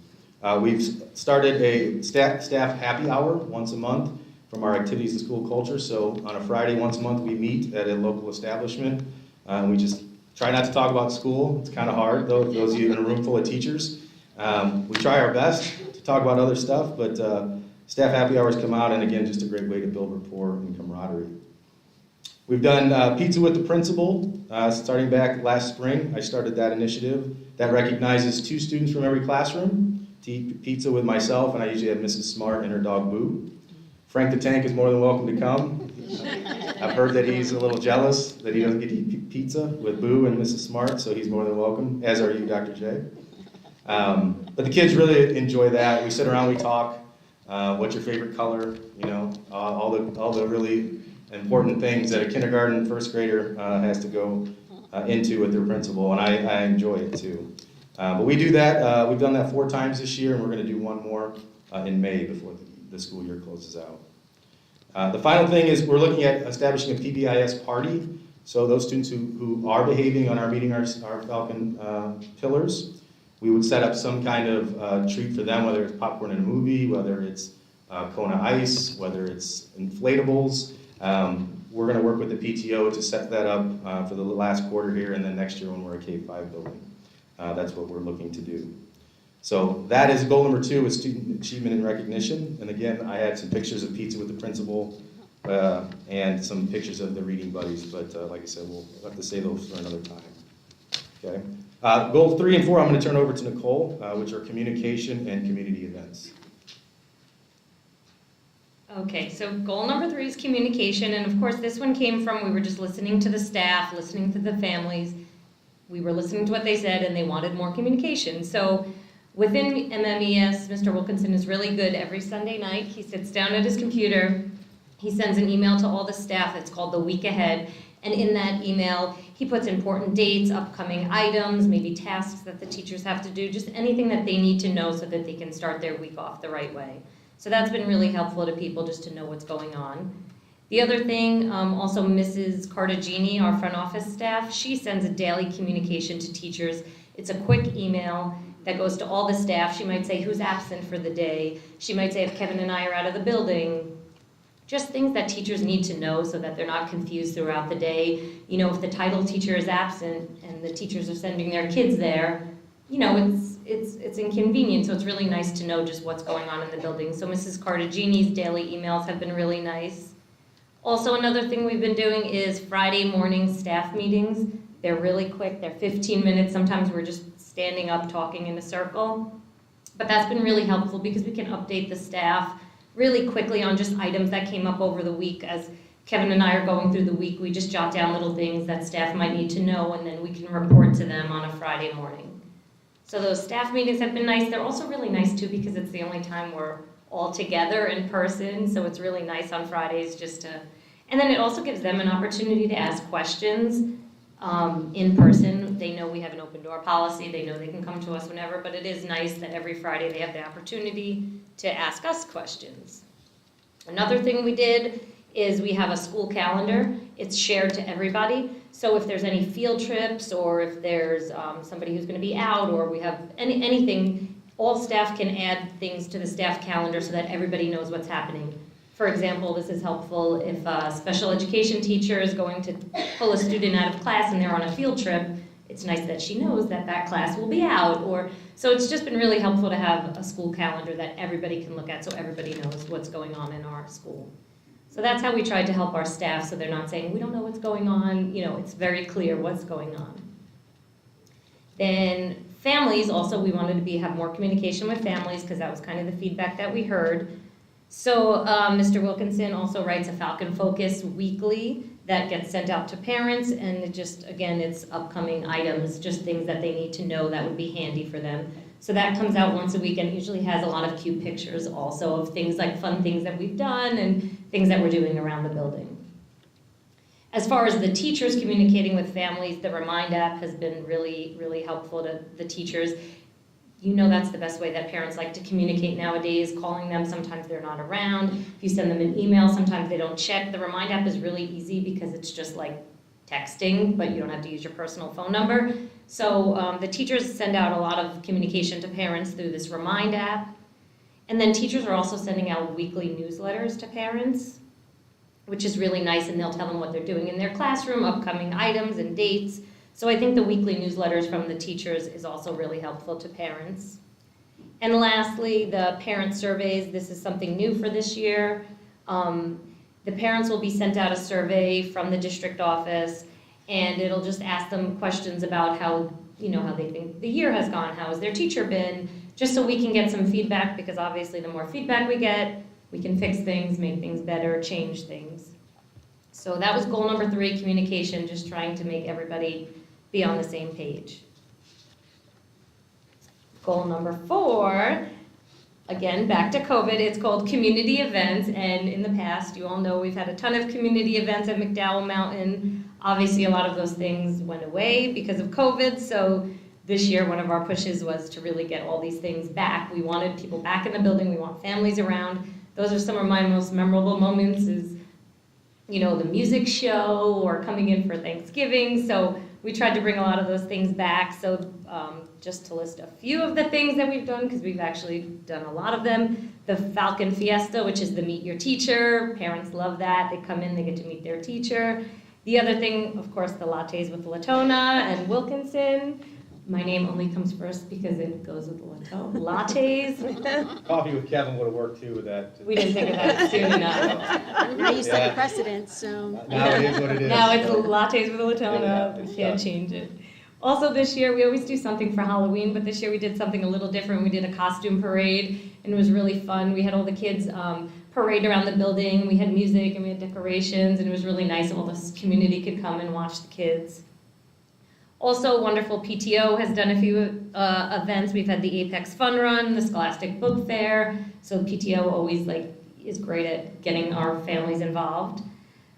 We've started a staff happy hour once a month from our activities and school culture. So on a Friday once a month we meet at a local establishment. We just try not to talk about school. It's kind of hard, though, those of you in a room full of teachers. We try our best to talk about other stuff, but staff happy hours come out, and again, just a great way to build rapport and camaraderie. We've done Pizza with the Principal, starting back last spring. I started that initiative. That recognizes 2 students from every classroom to eat pizza with myself, and I usually have Mrs. Smart and her dog Boo. Frank the Tank is more than welcome to come. I've heard that he's a little jealous that he doesn't get to eat pizza with Boo and Mrs. Smart, so he's more than welcome, as are you, Dr. J. But the kids really enjoy that. We sit around, we talk. What's your favorite color? You know, all the really important things that a kindergarten first grader has to go into with their principal, and I enjoy it too. But we do that. We've done that 4 times this year, and we're going to do 1 more in May before the school year closes out. The final thing is we're looking at establishing a PBIS party. So those students who are behaving and are meeting our Falcon pillars, we would set up some kind of treat for them, whether it's popcorn in a movie, whether it's Kona Ice, whether it's inflatables. We're going to work with the PTO to set that up for the last quarter here, and then next year when we're a K-5 building. That's what we're looking to do. So that is goal number 2, is student achievement and recognition. And again, I had some pictures of pizza with the principal and some pictures of the reading buddies, but like I said, we'll have to save those for another time. Okay. Goals 3 and 4, I'm going to turn over to Nicole, which are communication and community events. Okay, so goal number 3 is communication, and of course this one came from, we were just listening to the staff, listening to the families. We were listening to what they said and they wanted more communication. So within MMES, Mr. Wilkinson is really good. Every Sunday night, he sits down at his computer, he sends an email to all the staff, it's called the week ahead, and in that email, he puts important dates, upcoming items, maybe tasks that the teachers have to do, just anything that they need to know so that they can start their week off the right way. So that's been really helpful to people just to know what's going on. The other thing, also Mrs. Cartagini, our front office staff, she sends a daily communication to teachers. It's a quick email that goes to all the staff. She might say who's absent for the day. She might say if Kevin and I are out of the building. Just things that teachers need to know so that they're not confused throughout the day. You know, if the title teacher is absent and the teachers are sending their kids there, you know, it's inconvenient, so it's really nice to know just what's going on in the building. So Mrs. Cartagini's daily emails have been really nice. Also, another thing we've been doing is Friday morning staff meetings. They're really quick, they're 15 minutes. Sometimes we're just standing up talking in a circle. But that's been really helpful because we can update the staff really quickly on just items that came up over the week. As Kevin and I are going through the week, we just jot down little things that staff might need to know, and then we can report to them on a Friday morning. So those staff meetings have been nice. They're also really nice too because it's the only time we're all together in person, so it's really nice on Fridays just to, and then it also gives them an opportunity to ask questions in person. They know we have an open door policy, they know they can come to us whenever, but it is nice that every Friday they have the opportunity to ask us questions. Another thing we did is we have a school calendar. It's shared to everybody. So if there's any field trips or if there's somebody who's going to be out or we have anything, all staff can add things to the staff calendar so that everybody knows what's happening. For example, this is helpful if a special education teacher is going to pull a student out of class and they're on a field trip. It's nice that she knows that that class will be out. So it's just been really helpful to have a school calendar that everybody can look at so everybody knows what's going on in our school. So that's how we tried to help our staff so they're not saying, we don't know what's going on. You know, it's very clear what's going on. Then families, also we wanted to have more communication with families because that was kind of the feedback that we heard. So Mr. Wilkinson also writes a Falcon Focus weekly that gets sent out to parents, and it just, again, it's upcoming items, just things that they need to know that would be handy for them. So that comes out once a week and usually has a lot of cute pictures also of things like fun things that we've done and things that we're doing around the building. As far as the teachers communicating with families, the Remind app has been really, really helpful to the teachers. You know that's the best way that parents like to communicate nowadays, calling them. Sometimes they're not around. If you send them an email, sometimes they don't check. The Remind app is really easy because it's just like texting, but you don't have to use your personal phone number. So the teachers send out a lot of communication to parents through this Remind app. And then teachers are also sending out weekly newsletters to parents, which is really nice, and they'll tell them what they're doing in their classroom, upcoming items and dates. So I think the weekly newsletters from the teachers is also really helpful to parents. And lastly, the parent surveys. This is something new for this year. The parents will be sent out a survey from the district office, and it'll just ask them questions about how they think the year has gone, how has their teacher been, just so we can get some feedback, because obviously the more feedback we get, we can fix things, make things better, change things. So that was goal number 3, communication, just trying to make everybody be on the same page. Goal number 4, again, back to COVID, it's called community events, and in the past, you all know we've had a ton of community events at McDowell Mountain. Obviously, a lot of those things went away because of COVID, so this year, one of our pushes was to really get all these things back. We wanted people back in the building, we want families around. Those are some of my most memorable moments is, the music show or coming in for Thanksgiving. So we tried to bring a lot of those things back. So just to list a few of the things that we've done, because we've actually done a lot of them. The Falcon Fiesta, which is the meet your teacher. Parents love that. They come in, they get to meet their teacher. The other thing, of course, the lattes with Latona and Wilkinson. My name only comes first because it goes with the lattes. Coffee with Kevin would have worked too with that. We didn't think of that soon enough. Now you set Yeah. the precedent, so. Now it is what it is. Now it's lattes with a Latona. Yeah. We can't change it. Also this year, we always do something for Halloween, but this year we did something a little different. We did a costume parade, and it was really fun. We had all the kids parade around the building. We had music and we had decorations, and it was really nice. All the community could come and watch the kids. Also, wonderful PTO has done a few events. We've had the Apex Fun Run, the Scholastic Book Fair. So PTO always is great at getting our families involved.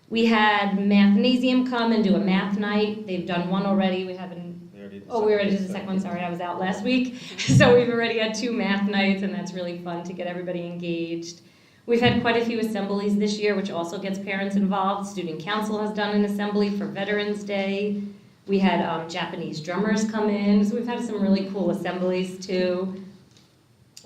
We had Mathnasium come and do a math night. They've done one already. We haven't. We already did the second one. Sorry, I was out last week. So we've already had 2 math nights, and that's really fun to get everybody engaged. We've had quite a few assemblies this year, which also gets parents involved. Student Council has done an assembly for Veterans Day. We had Japanese drummers come in, so we've had some really cool assemblies too.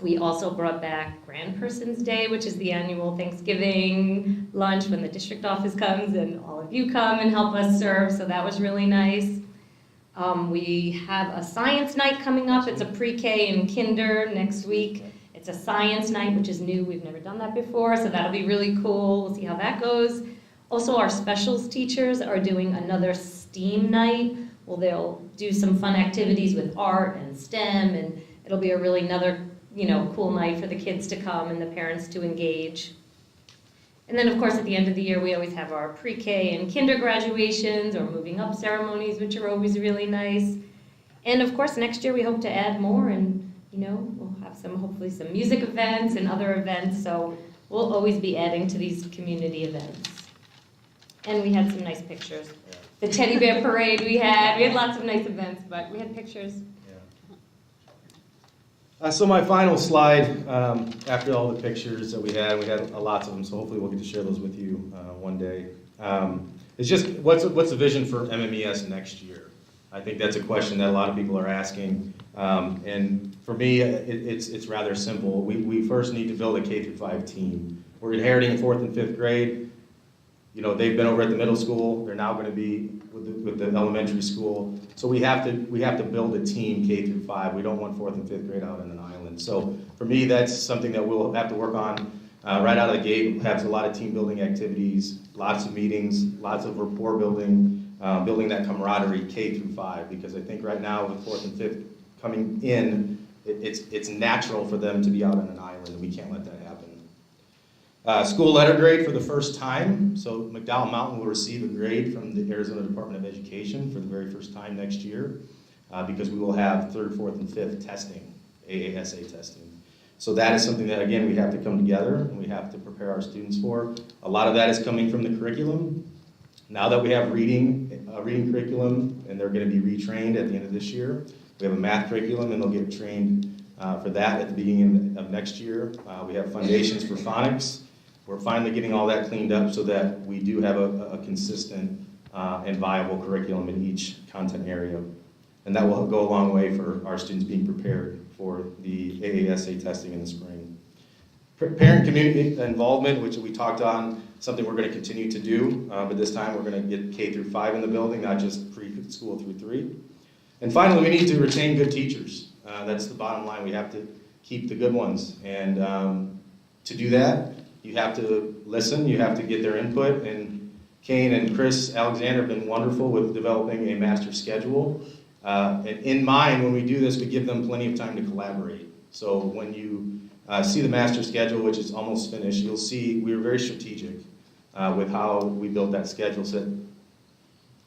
We also brought back Grand Persons Day, which is the annual Thanksgiving lunch when the district office comes and all of you come and help us serve, so that was really nice. We have a science night coming up. It's a pre-K and kinder next week. It's a science night, which is new. We've never done that before, so that'll be really cool. We'll see how that goes. Also, our specials teachers are doing another STEAM night. Well, they'll do some fun activities with art and STEM, and it'll be a really another, cool night for the kids to come and the parents to engage. And then, of course, at the end of the year, we always have our pre-K and kinder graduations or moving up ceremonies, which are always really nice. And, of course, next year we hope to add more, and, we'll have hopefully some music events and other events, so we'll always be adding to these community events. And we had some nice pictures. The teddy bear parade we had lots of nice events, but we had pictures. So my final slide, after all the pictures that we had lots of them, so hopefully we'll get to share those with you one day. It's just, what's the vision for MMES next year? I think that's a question that a lot of people are asking. And for me, it's rather simple. We first need to build a K-5 team. We're inheriting 4th and 5th grade. They've been over at the middle school. They're now going to be with the elementary school. So we have to build a team K-5. We don't want 4th and 5th grade out on an island. So for me, that's something that we'll have to work on right out of the gate. We'll have a lot of team building activities, lots of meetings, lots of rapport building, building that camaraderie K-5. Because I think right now with 4th and 5th coming in, it's natural for them to be out on an island, and we can't let that happen. School letter grade for the first time. So McDowell Mountain will receive a grade from the Arizona Department of Education for the very first time next year because we will have 3rd, 4th, and 5th testing, AASA testing. So that is something that, again, we have to come together and we have to prepare our students for. A lot of that is coming from the curriculum. Now that we have reading curriculum and they're going to be retrained at the end of this year, we have a math curriculum and they'll get trained for that at the beginning of next year. We have foundations for phonics. We're finally getting all that cleaned up so that we do have a consistent and viable curriculum in each content area. And that will go a long way for our students being prepared for the AASA testing in the spring. Parent community involvement, which we talked on, something we're going to continue to do, but this time we're going to get K-5 in the building, not just preschool through 3. And finally, we need to retain good teachers. That's the bottom line. We have to keep the good ones. And to do that, you have to listen, you have to get their input, and Kane and Chris Alexander have been wonderful with developing a master schedule. And in mind, when we do this, we give them plenty of time to collaborate. So when you see the master schedule, which is almost finished, you'll see we were very strategic with how we built that schedule so that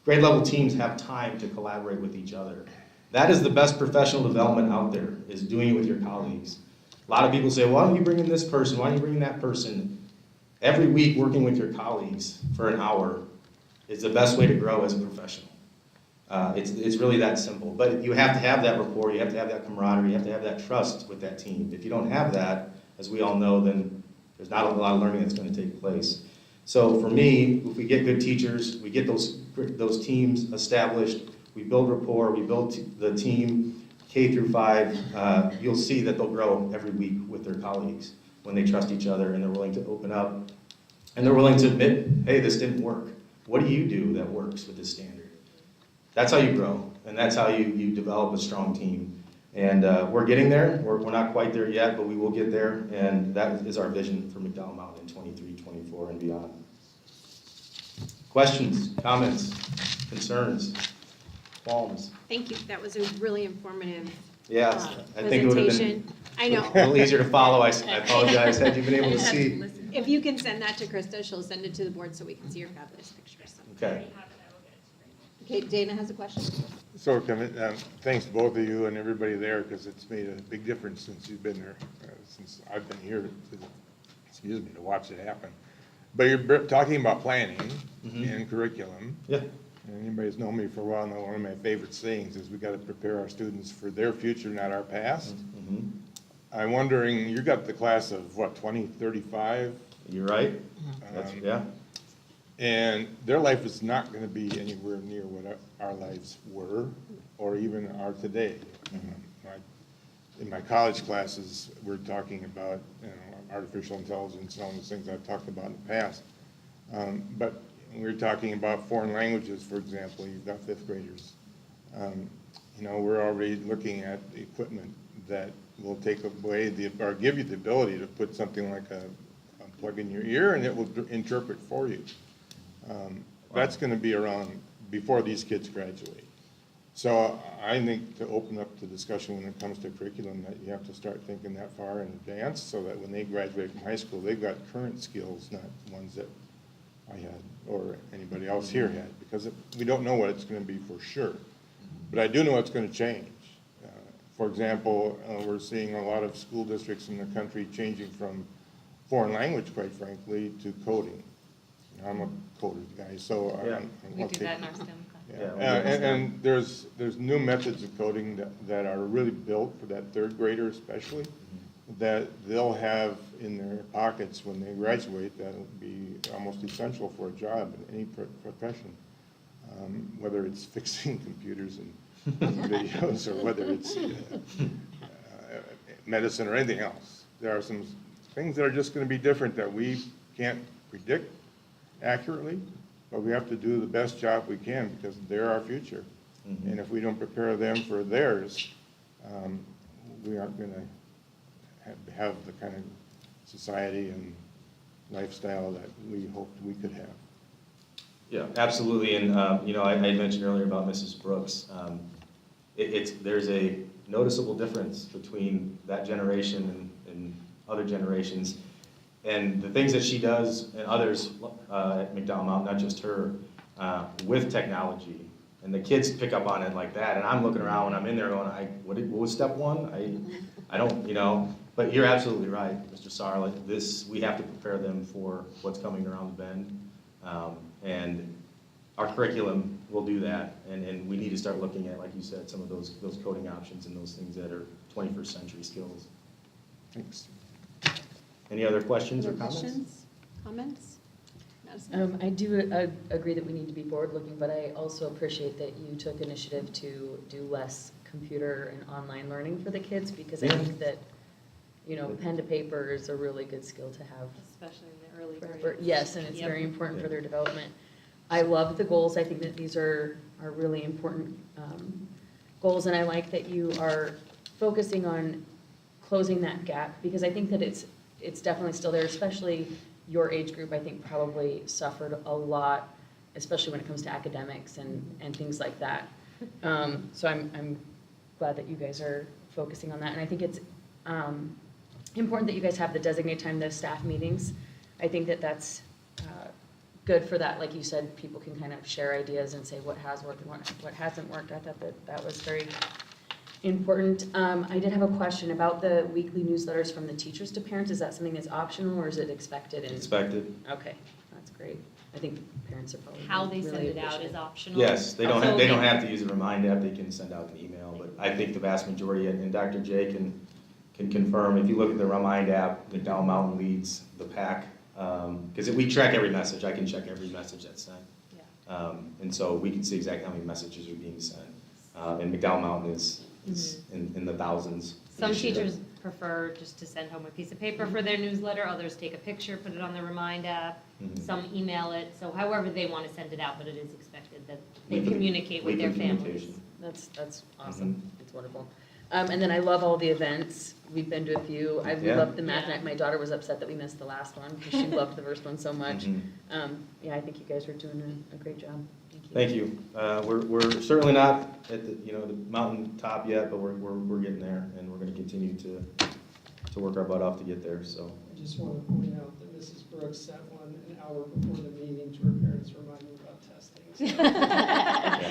grade level teams have time to collaborate with each other. That is the best professional development out there, is doing it with your colleagues. A lot of people say, why don't you bring in this person? Why don't you bring in that person? Every week working with your colleagues for an hour is the best way to grow as a professional. It's really that simple. But you have to have that rapport, you have to have that camaraderie, you have to have that trust with that team. If you don't have that, as we all know, then there's not a lot of learning that's going to take place. So for me, if we get good teachers, we get those teams established, we build rapport, we build the team K through 5. You'll see that they'll grow every week with their colleagues when they trust each other and they're willing to open up and they're willing to admit, hey, this didn't work. What do you do that works with this standard? That's how you grow, and that's how you develop a strong team. And we're getting there. We're not quite there yet, but we will get there, and that is our vision for McDowell Mountain in 23, 24, and beyond. Questions, comments, concerns, qualms? Thank you. That was a really informative Yeah, I think it would have presentation. been I know. a little easier to follow. I apologize had you been able to see. If you can send that to Krista, she'll send it to the board so we can see your fabulous pictures. Okay. Okay, Dana has a question. So, thanks to both of you and everybody there, because it's made a big difference since you've been there, since I've been here, to watch it happen. But you're talking about planning and curriculum. Yeah. And anybody who's known me for a while know one of my favorite sayings is we got to prepare our students for their future, not our past. I'm wondering, you got the class of what, 2035? You're right. That's, yeah. And their life is not going to be anywhere near what our lives were or even are today. In my college classes, we're talking about artificial intelligence and all those things I've talked about in the past. But we're talking about foreign languages, for example. You've got fifth graders. We're already looking at equipment that will take away or give you the ability to put something like a plug in your ear and it will interpret for you. That's going to be around before these kids graduate. So I think to open up the discussion when it comes to curriculum, that you have to start thinking that far in advance so that when they graduate from high school, they've got current skills, not ones that I had or anybody else here had, because we don't know what it's going to be for sure. But I do know it's going to change. For example, we're seeing a lot of school districts in the country changing from foreign language, quite frankly, to coding. I'm a coder guy, so We do that in our STEM class. and there's new methods of coding that are really built for that third grader especially, that they'll have in their pockets when they graduate. That'll be almost essential for a job in any profession, whether it's fixing computers and videos or whether it's medicine or anything else. There are some things that are just going to be different that we can't predict accurately, but we have to do the best job we can because they're our future. And if we don't prepare them for theirs, we aren't going to have the kind of society and lifestyle that we hoped we could have. Yeah, absolutely. And I mentioned earlier about Mrs. Brooks. There's a noticeable difference between that generation and other generations. And the things that she does and others at McDowell Mountain, not just her, with technology. And the kids pick up on it like that. And I'm looking around when I'm in there going, what was step one? I don't, but you're absolutely right, Mr. Sarr. We have to prepare them for what's coming around the bend. And our curriculum will do that. And we need to start looking at, like you said, some of those coding options and those things that are 21st century skills. Thanks. Any other questions or Other comments? questions? Comments? I do agree that we need to be forward-looking, but I also appreciate that you took initiative to do less computer and online learning for the kids, because I think that, pen to paper is a really good skill to have. Especially in the early grades. Yes, and it's very important for their development. I love the goals. I think that these are really important goals, and I like that you are focusing on closing that gap, because I think that it's definitely still there, especially your age group. I think probably suffered a lot, especially when it comes to academics and things like that. So I'm glad that you guys are focusing on that, and I think it's important that you guys have the designated time, the staff meetings. I think that that's good for that. Like you said, people can kind of share ideas and say what has worked and what hasn't worked. I thought that was very important. I did have a question about the weekly newsletters from the teachers to parents. Is that something that's optional or is it expected? Expected. Okay, that's great. I think parents are probably How they really send it out appreciative. is optional. Yes, they don't have to use a Remind app. They can send out an email, but I think the vast majority, and Dr. J can confirm, if you look at the Remind app, McDowell Mountain leads the pack, because we track every message. I can check every message that's sent. And so we can see exactly how many messages are being sent. And McDowell Mountain is in the thousands. Some this year. teachers prefer just to send home a piece of paper for their newsletter, others take a picture, put it on the Remind app, some email it, so however they want to send it out, but it is expected that they communicate with their Weekly families. communication. That's awesome. It's wonderful. And then I love all the events. We've been to a few. I Yeah. loved the math night. My daughter was upset that we missed the last one because she loved the first one so much. Mhm. Yeah, I think you guys are doing a great job. Thank you. We're certainly not at the mountain top yet, but we're getting there, and we're going to continue to work our butt off to get there, so. I just want to point out that Mrs. Brooks sent one an hour before the meeting to her parents, reminding them about testing.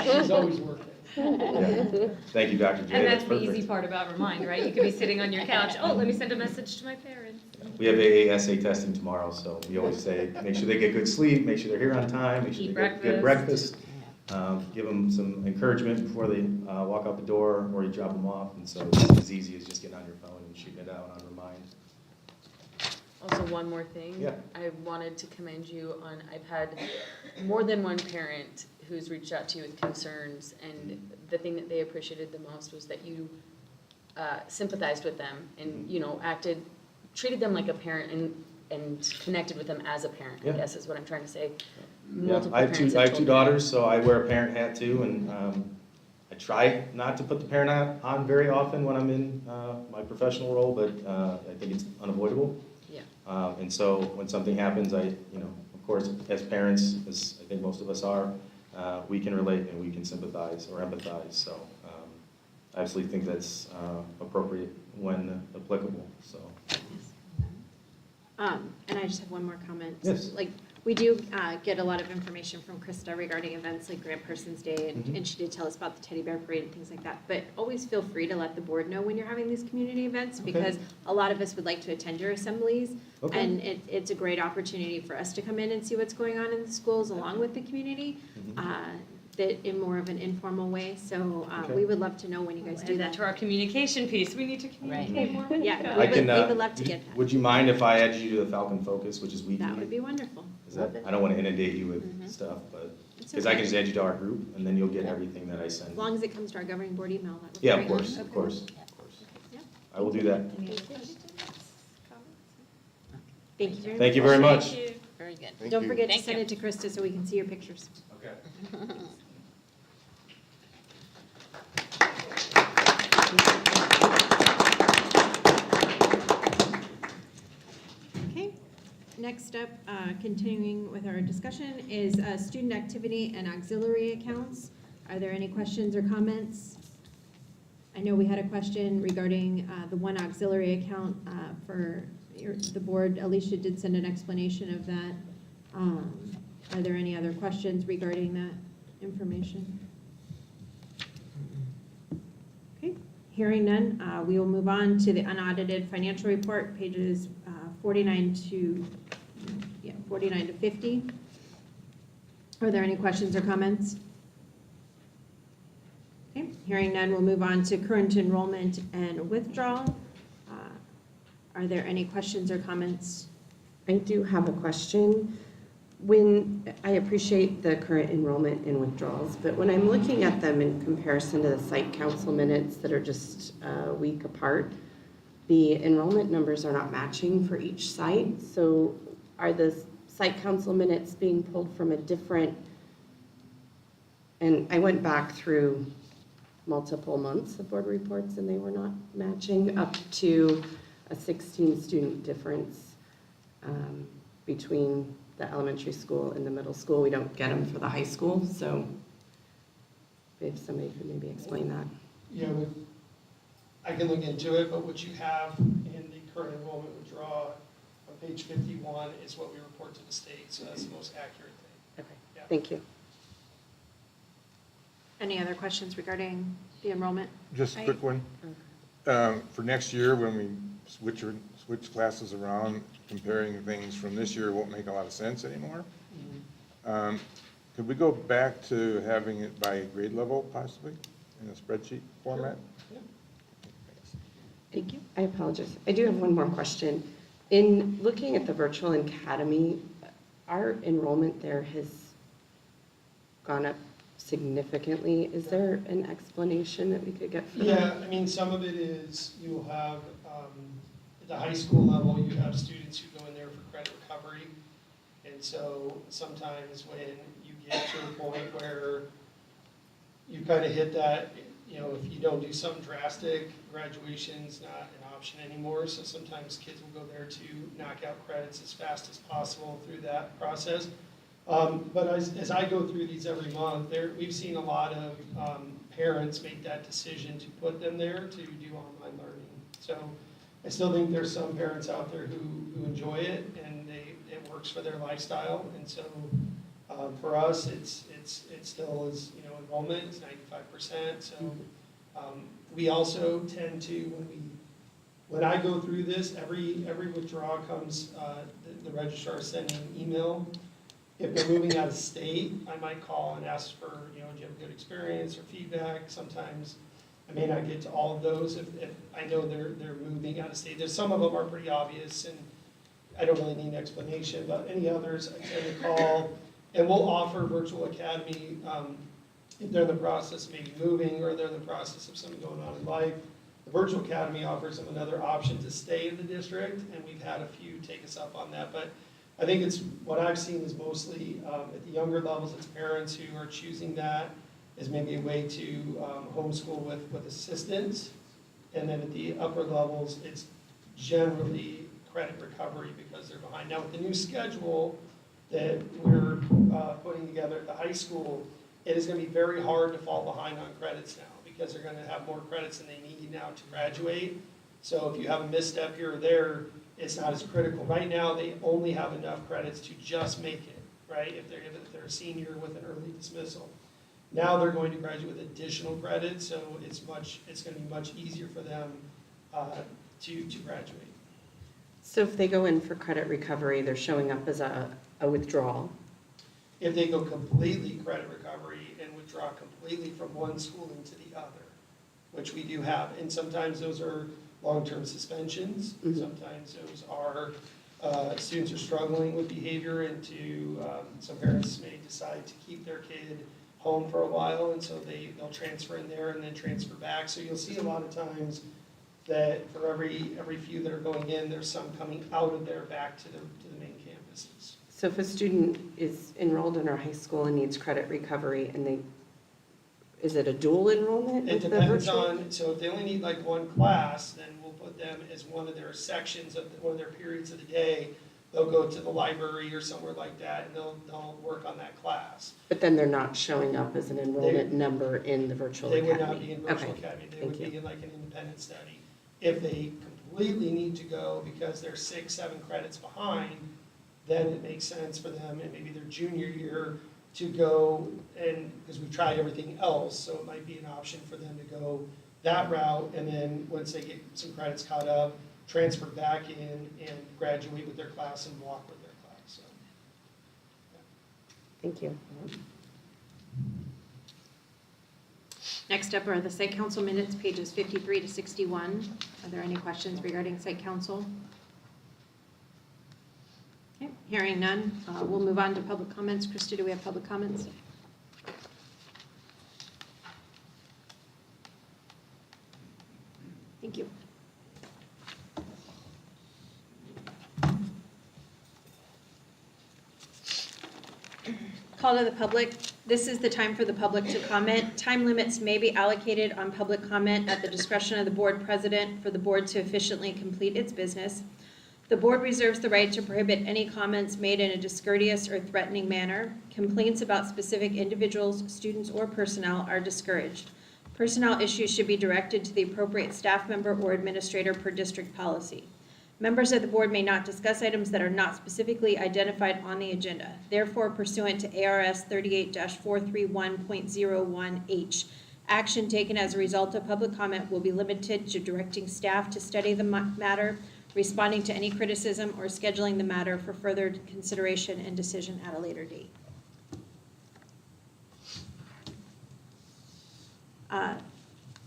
So she's always working. Yeah. Thank you, Dr. J. And that's the perfect. easy part about Remind, right? You could be sitting on your couch, oh, let me send a message to my parents. We have AASA testing tomorrow, so we always say, make sure they get good sleep, make sure they're here on time, make sure Eat they get good breakfast. breakfast. Give them some encouragement before they walk out the door or you drop them off. And so it's as easy as just getting on your phone and shooting it out on Remind. Also, one more thing. Yeah. I wanted to commend you on, I've had more than one parent who's reached out to you with concerns, and the thing that they appreciated the most was that you sympathized with them and, you know, treated them like a parent and connected with them as a parent, I Yeah. guess is what I'm trying to say. Yeah, Multiple I have parents two told me daughters, so I wear a parent hat too, and I try not to put the parent hat on very often when I'm in my professional role, but I think it's unavoidable. Yeah. And so when something happens, of course, as parents, as I think most of us are, we can relate and we can sympathize or empathize. So I absolutely think that's appropriate when applicable. So. And I just have one more comment. Yes. Like, we do get a lot of information from Krista regarding events like Grant Person's Day, and she did tell us about the Teddy Bear Parade and things like that. But always feel free to let the board know when you're having these community events, Okay. because a lot of us would like to attend your assemblies. Okay. And it's a great opportunity for us to come in and see what's going on in the schools along with the community, that in more of an informal way. So Okay. we would love to know when you guys do Add that that. to our communication piece, we need to communicate more. when you Yeah, go. we would love to get that. Would you mind if I added you to the Falcon Focus, which is weekly? That would be wonderful. I don't want to inundate you with stuff, but, It's because I okay. can just add you to our group, and then you'll get everything that I send. As long as it comes to our governing board email, that would be Yeah, great. of course, Okay. of course, of course. Yeah. I will do that. Thank you very much. Thank you very much. Very good. Thank Don't you. forget to Thank send you. it to Krista so we can see your pictures. Okay. Okay, next up, continuing with our discussion, is student activity and auxiliary accounts. Are there any questions or comments? I know we had a question regarding the one auxiliary account for the board. Alicia did send an explanation of that. Are there any other questions regarding that information? Okay, hearing none, we will move on to the unaudited financial report, pages 49 to 50. Are there any questions or comments? Okay, hearing none, we'll move on to current enrollment and withdrawal. Are there any questions or comments? I do have a question. When, I appreciate the current enrollment and withdrawals, but when I'm looking at them in comparison to the site council minutes that are just a week apart, the enrollment numbers are not matching for each site. So are the site council minutes being pulled from a different, and I went back through multiple months of board reports and they were not matching, up to a 16 student difference between the elementary school and the middle school. We don't get them for the high school, so if somebody could maybe explain that. Yeah, I can look into it, but what you have in the current enrollment withdrawal on page 51 is what we report to the state, so that's the most accurate thing. Okay, Yeah. thank you. Any other questions regarding the enrollment? Just a quick one. For next year, when we switch classes around, comparing things from this year won't make a lot of sense anymore. Could we go back to having it by grade level possibly in a spreadsheet format? Yeah. Thank you. I apologize. I do have one more question. In looking at the virtual academy, our enrollment there has gone up significantly. Is there an explanation that we could get for that? Yeah, I mean, some of it is you'll have, at the high school level, you have students who go in there for credit recovery. And so sometimes when you get to a point where you kind of hit that, you know, if you don't do something drastic, graduation's not an option anymore. So sometimes kids will go there to knock out credits as fast as possible through that process. But as I go through these every month, we've seen a lot of parents make that decision to put them there to do online learning. So I still think there's some parents out there who enjoy it and it works for their lifestyle. And so for us, it still is, you know, enrollment is 95%. So we also tend to, when I go through this, every withdrawal comes, the registrar is sending an email. If they're moving out of state, I might call and ask for, you know, do you have a good experience or feedback? Sometimes I may not get to all of those if I know they're moving out of state. There's some of them are pretty obvious and I don't really need an explanation, but any others I tend to call. And we'll offer Virtual Academy if they're in the process of maybe moving or they're in the process of something going on in life. The Virtual Academy offers them another option to stay in the district, and we've had a few take us up on that. But I think it's what I've seen is mostly at the younger levels, it's parents who are choosing that as maybe a way to homeschool with assistance. And then at the upper levels, it's generally credit recovery because they're behind. Now with the new schedule that we're putting together at the high school, it is going to be very hard to fall behind on credits now because they're going to have more credits than they need now to graduate. So if you have a misstep here or there, it's not as critical. Right now, they only have enough credits to just make it, right? If they're a senior with an early dismissal. Now they're going to graduate with additional credits, so it's going to be much easier for them to graduate. So if they go in for credit recovery, they're showing up as a withdrawal? If they go completely credit recovery and withdraw completely from one schooling to the other, which we do have, and sometimes those are long-term suspensions. Mm-hmm. Sometimes those are students are struggling with behavior, and some parents may decide to keep their kid home for a while, and so they'll transfer in there and then transfer back. So you'll see a lot of times that for every few that are going in, there's some coming out of there back to the main campuses. So if a student is enrolled in our high school and needs credit recovery, and is it a dual enrollment? It depends on, so if they only need like one class, then we'll put them as one of their sections of one of their periods of the day. They'll go to the library or somewhere like that, and they'll work on that class. But then they're not showing up as an enrollment number in the virtual academy? They would not be in virtual academy. They would be in like an independent study. If they completely need to go because they're 6-7 credits behind, then it makes sense for them in maybe their junior year to go, and because we've tried everything else, so it might be an option for them to go that route, and then once they get some credits caught up, transfer back in and graduate with their class and walk with their class. So, yeah. Thank you. Next up are the site council minutes, pages 53 to 61. Are there any questions regarding site council? Okay, hearing none, we'll move on to public comments. Krista, do we have public comments? Thank you. Call to the public. This is the time for the public to comment. Time limits may be allocated on public comment at the discretion of the board president for the board to efficiently complete its business. The board reserves the right to prohibit any comments made in a discourteous or threatening manner. Complaints about specific individuals, students, or personnel are discouraged. Personnel issues should be directed to the appropriate staff member or administrator per district policy. Members of the board may not discuss items that are not specifically identified on the agenda. Therefore, pursuant to ARS 38-431.01H, action taken as a result of public comment will be limited to directing staff to study the matter, responding to any criticism, or scheduling the matter for further consideration and decision at a later date.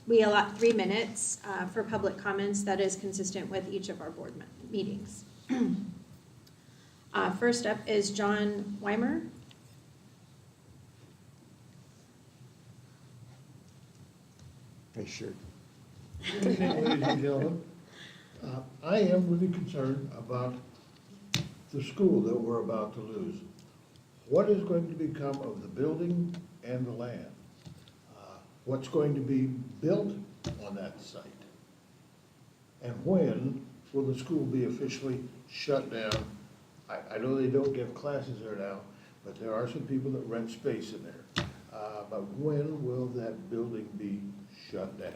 We allot 3 minutes for public comments. That is consistent with each of our board meetings. First up is John Weimer. I should. Good evening, ladies and gentlemen. I am really concerned about the school that we're about to lose. What is going to become of the building and the land? What's going to be built on that site? And when will the school be officially shut down? I know they don't give classes there now, but there are some people that rent space in there. But when will that building be shut down?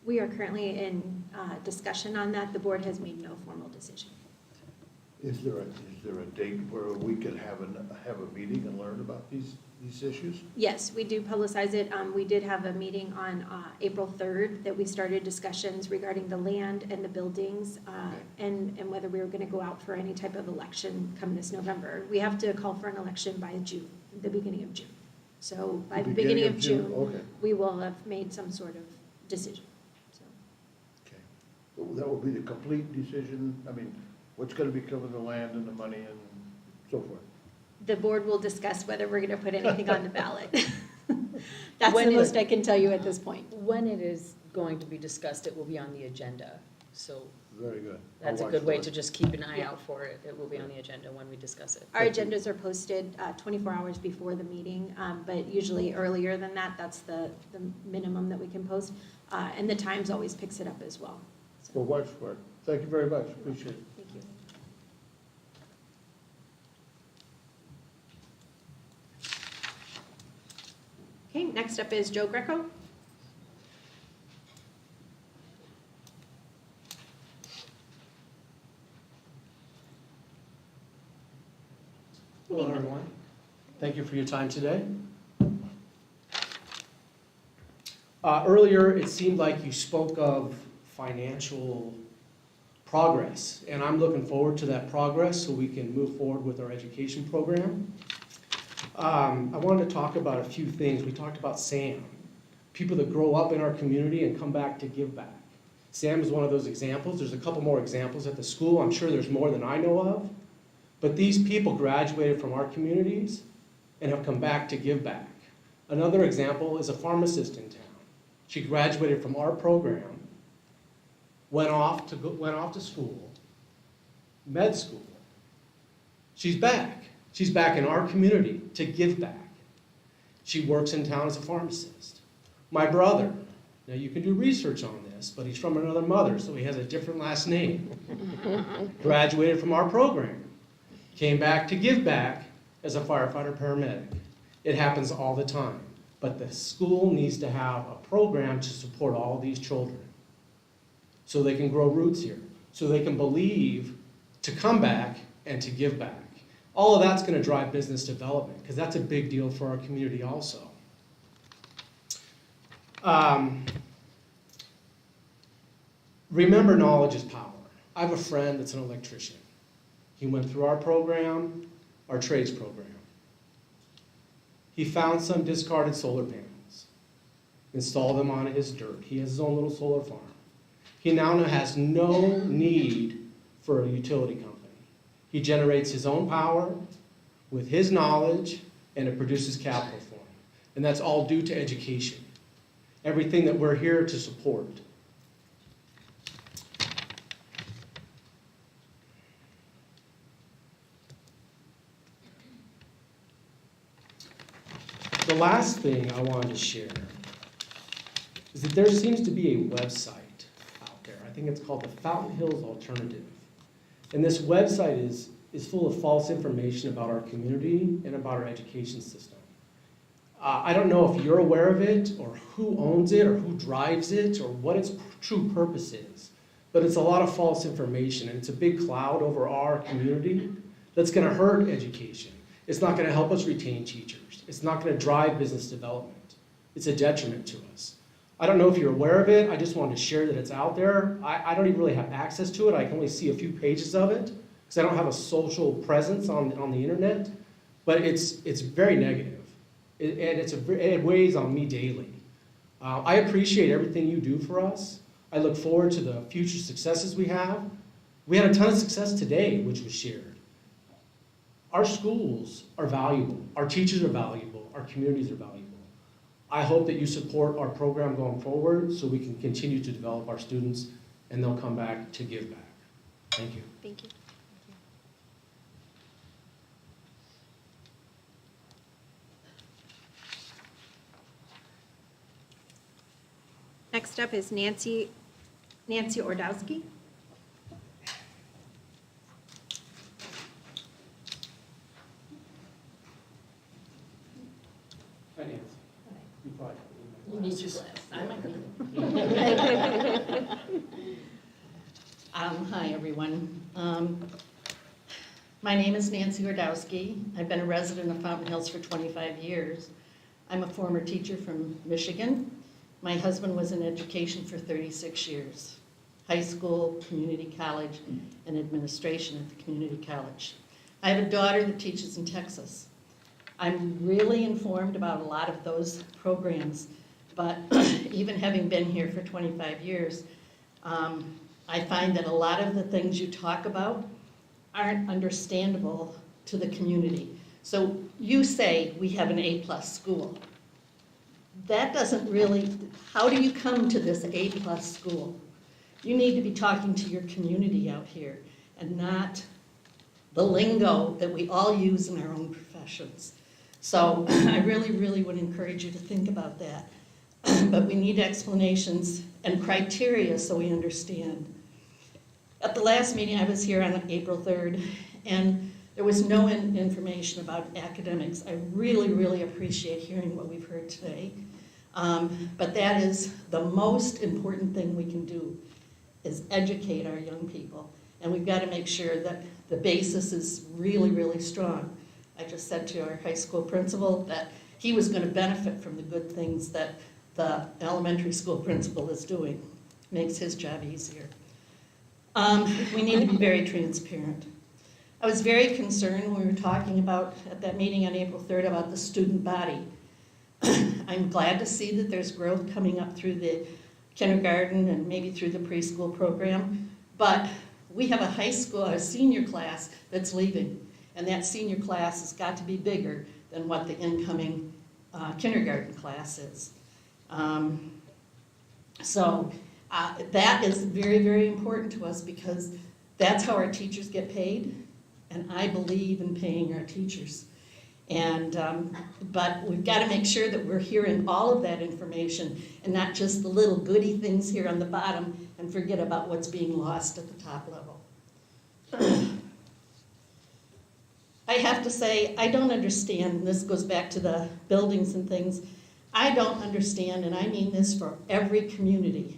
We are currently in discussion on that. The board has made no formal decision. Is there a date where we could have a meeting and learn about these issues? Yes, we do publicize it. We did have a meeting on April 3rd that we started discussions regarding the land and the buildings and whether we were going to go out for any type of election come this November. We have to call for an election by June, the beginning of June. So by the beginning of June, okay. we will have made some sort of decision. So. Okay. That will be the complete decision? I mean, what's going to become of the land and the money and so forth? The board will discuss whether we're going to put anything on the ballot. That's When the most is- I can tell you at this point. When it is going to be discussed, it will be on the agenda. So Very good. that's a I'll good watch way for to it. just keep an eye Yeah. out for it. It will be on the agenda when we discuss it. Our agendas are posted 24 hours before the meeting, but usually earlier than that. That's the minimum that we can post. And the Times always picks it up as well. So, We'll watch for it. Thank you very much. Appreciate it. thank you. Okay, next up is Joe Greco. Hello, everyone. Thank you for your time today. Earlier, it seemed like you spoke of financial progress, and I'm looking forward to that progress so we can move forward with our education program. I wanted to talk about a few things. We talked about SAM, people that grow up in our community and come back to give back. SAM is one of those examples. There's a couple more examples at the school. I'm sure there's more than I know of. But these people graduated from our communities and have come back to give back. Another example is a pharmacist in town. She graduated from our program, went off to school, med school. She's back. She's back in our community to give back. She works in town as a pharmacist. My brother, now you can do research on this, but he's from another mother, so he has a different last name. Graduated from our program. Came back to give back as a firefighter paramedic. It happens all the time. But the school needs to have a program to support all these children so they can grow roots here, so they can believe to come back and to give back. All of that's going to drive business development because that's a big deal for our community also. Remember, knowledge is power. I have a friend that's an electrician. He went through our program, our trades program. He found some discarded solar panels, installed them on his dirt. He has his own little solar farm. He now has no need for a utility company. He generates his own power with his knowledge, and it produces capital for him. And that's all due to education. Everything that we're here to support. The last thing I wanted to share is that there seems to be a website out there. I think it's called the Fountain Hills Alternative. And this website is full of false information about our community and about our education system. I don't know if you're aware of it or who owns it or who drives it or what its true purpose is, but it's a lot of false information and it's a big cloud over our community that's going to hurt education. It's not going to help us retain teachers. It's not going to drive business development. It's a detriment to us. I don't know if you're aware of it. I just wanted to share that it's out there. I don't even really have access to it. I can only see a few pages of it because I don't have a social presence on the internet. But it's very negative. And it weighs on me daily. I appreciate everything you do for us. I look forward to the future successes we have. We had a ton of success today, which was shared. Our schools are valuable. Our teachers are valuable. Our communities are valuable. I hope that you support our program going forward so we can continue to develop our students and they'll come back to give back. Thank you. Thank you. Next up is Nancy Ordowski. Hi, Nancy. You probably- You need your glass. Hi, everyone. My name is Nancy Gordowski. I've been a resident of Fountain Hills for 25 years. I'm a former teacher from Michigan. My husband was in education for 36 years. High school, community college, and administration at the community college. I have a daughter that teaches in Texas. I'm really informed about a lot of those programs, but even having been here for 25 years, I find that a lot of the things you talk about aren't understandable to the community. So you say we have an A-plus school. That doesn't really, how do you come to this A-plus school? You need to be talking to your community out here and not the lingo that we all use in our own professions. So I really, really would encourage you to think about that. But we need explanations and criteria so we understand. At the last meeting, I was here on April 3rd, and there was no information about academics. I really, really appreciate hearing what we've heard today. But that is the most important thing we can do, is educate our young people. And we've got to make sure that the basis is really, really strong. I just said to our high school principal that he was going to benefit from the good things that the elementary school principal is doing. Makes his job easier. We need to be very transparent. I was very concerned when we were talking about, at that meeting on April 3rd, about the student body. I'm glad to see that there's growth coming up through the kindergarten and maybe through the preschool program, but we have a high school, a senior class that's leaving, and that senior class has got to be bigger than what the incoming kindergarten class is. That is very, very important to us because that's how our teachers get paid, and I believe in paying our teachers. But we've got to make sure that we're hearing all of that information and not just the little goody things here on the bottom and forget about what's being lost at the top level. I have to say, I don't understand, this goes back to the buildings and things, I don't understand, and I mean this for every community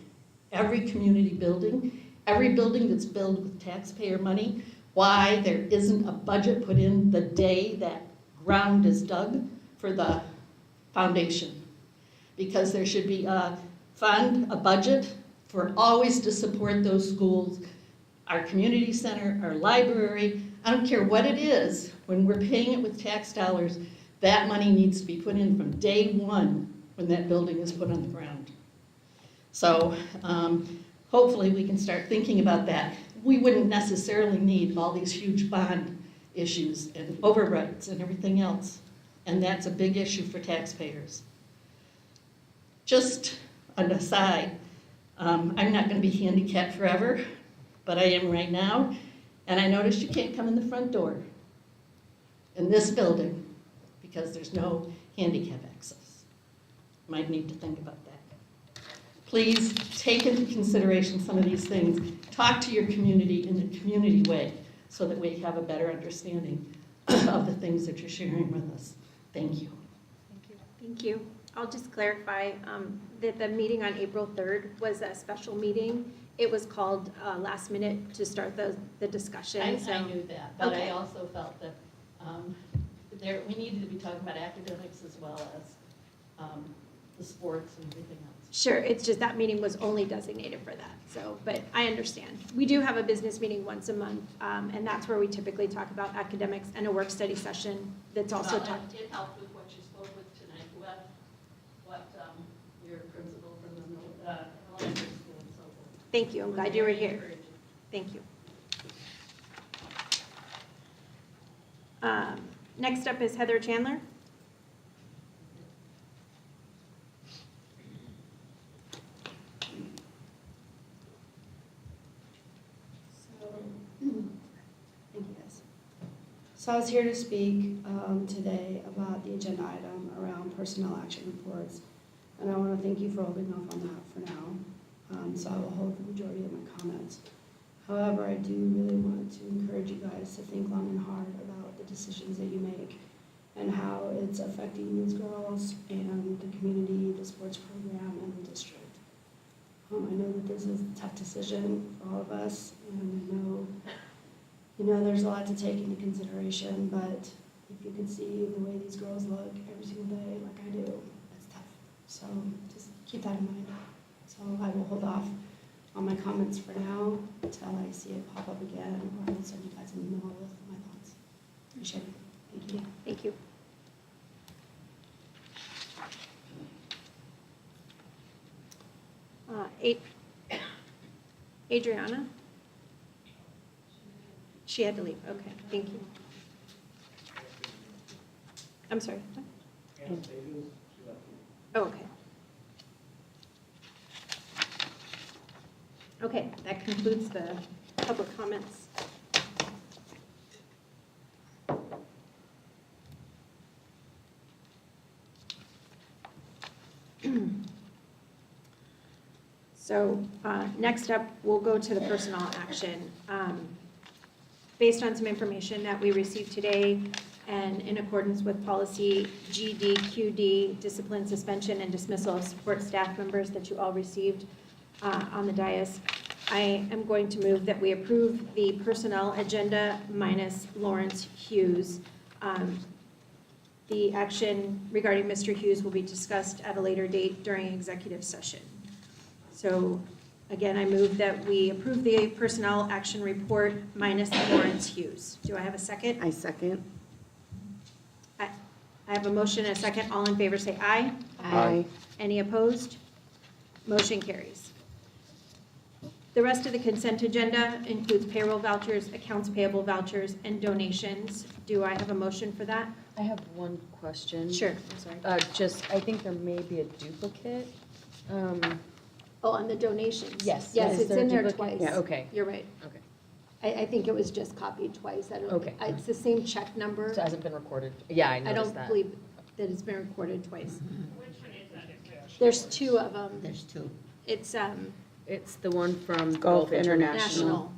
building, every building that's built with taxpayer money, why there isn't a budget put in the day that ground is dug for the foundation. Because there should be a fund, a budget for always to support those schools, our community center, our library, I don't care what it is, when we're paying it with tax dollars, that money needs to be put in from day one when that building is put on the ground. So hopefully we can start thinking about that. We wouldn't necessarily need all these huge bond issues and overrides and everything else. And that's a big issue for taxpayers. Just an aside, I'm not going to be handicapped forever, but I am right now. And I noticed you can't come in the front door in this building because there's no handicap access. Might need to think about that. Please take into consideration some of these things. Talk to your community in a community way so that we have a better understanding of the things that you're sharing with us. Thank you. Thank you. I'll just clarify that the meeting on April 3rd was a special meeting. It was called last minute to start the discussion. I knew that, but Okay. I also felt that we needed to be talking about academics as well as the sports and everything else. Sure, it's just that meeting was only designated for that, so, but I understand. We do have a business meeting once a month, and that's where we typically talk about academics and a work study session that's also talked. It helped with what you spoke with tonight, what your principal from the elementary school and so forth. Thank you, I'm glad you were here. Thank you. Next up is Heather Chandler. So I was here to speak today about the agenda item around personnel action reports. And I want to thank you for holding off on that for now. So I will hold the majority of my comments. However, I do really want to encourage you guys to think long and hard about the decisions that you make and how it's affecting these girls and the community, the sports program, and the district. I know that this is a tough decision for all of us, and I know, there's a lot to take into consideration, but if you can see the way these girls look every single day, like I do, it's tough. So just keep that in mind. So I will hold off on my comments for now until I see it pop up again, or I will send you guys an email with my thoughts. Appreciate it. Thank you. Thank you. Adriana? She had to leave. Okay, thank you. I'm sorry. Oh, okay. Okay, that concludes the public comments. So next up, we'll go to the personnel action. Based on some information that we received today and in accordance with policy GDQD, discipline, suspension, and dismissal of support staff members that you all received on the dais, I am going to move that we approve the personnel agenda minus Lawrence Hughes. The action regarding Mr. Hughes will be discussed at a later date during executive session. So again, I move that we approve the personnel action report minus Lawrence Hughes. Do I have a second? I second. I have a motion and a second. All in favor say aye. Aye. Any opposed? Motion carries. The rest of the consent agenda includes payroll vouchers, accounts payable vouchers, and donations. Do I have a motion for that? I have one question. Sure, I'm sorry. I think there may be a duplicate. Oh, on the donations? Yes. Yes, Is it's there a in there duplicate? twice. Yeah, okay. You're right. Okay. I think it was just copied twice. I don't. Okay. It's the same check number. So it hasn't been recorded? Yeah, I I noticed don't that. believe that it's been recorded twice. Which one is that? There's two of them. There's two. It's It's the one from Gulf Gulf International.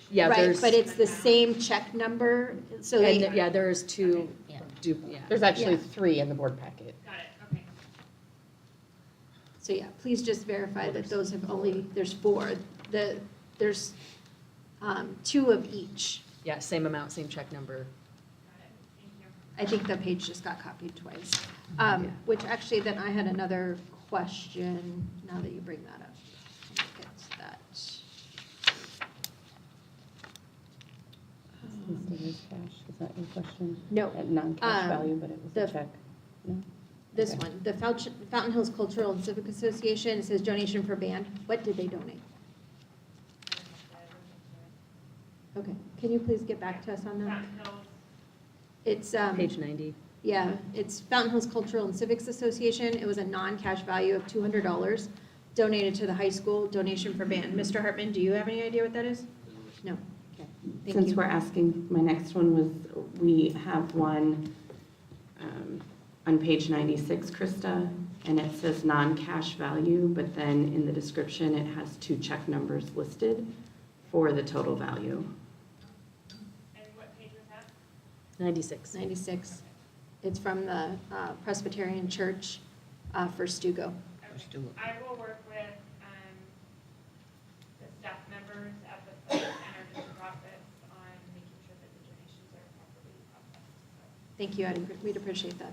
Yeah, Right, there's. but it's the same check number, so they. And, yeah, there's two, Yeah. yeah. There's actually Yeah. 3 in the board packet. So yeah, please just verify that those have only, there's 4. There's 2 of each. Yeah, same amount, same check number. I think the page just got copied twice. Yeah. Which actually, then I had another question, now that you bring that up. I'll get to that. Listed as cash, is that your question? No. At non-cash Um, value, but it was the- a check? No? This Okay. one, the Fountain Hills Cultural and Civic Association, it says donation for band. What did they donate? Okay, can you please get back to us on that? It's, Page 90. yeah, it's Fountain Hills Cultural and Civics Association. It was a non-cash value of $200 donated to the high school, donation for band. Mr. Hartman, do you have any idea what that is? No, okay, thank Since you. we're asking, my next one was, we have one on page 96, Krista, and it says non-cash value, but then in the description, it has 2 check numbers listed for the total value. And what page was that? 96. 96. It's from the Presbyterian Church for Stugo. I will work with the staff members at the site and our district office on making sure that the donations are properly processed. Thank you, we'd appreciate that.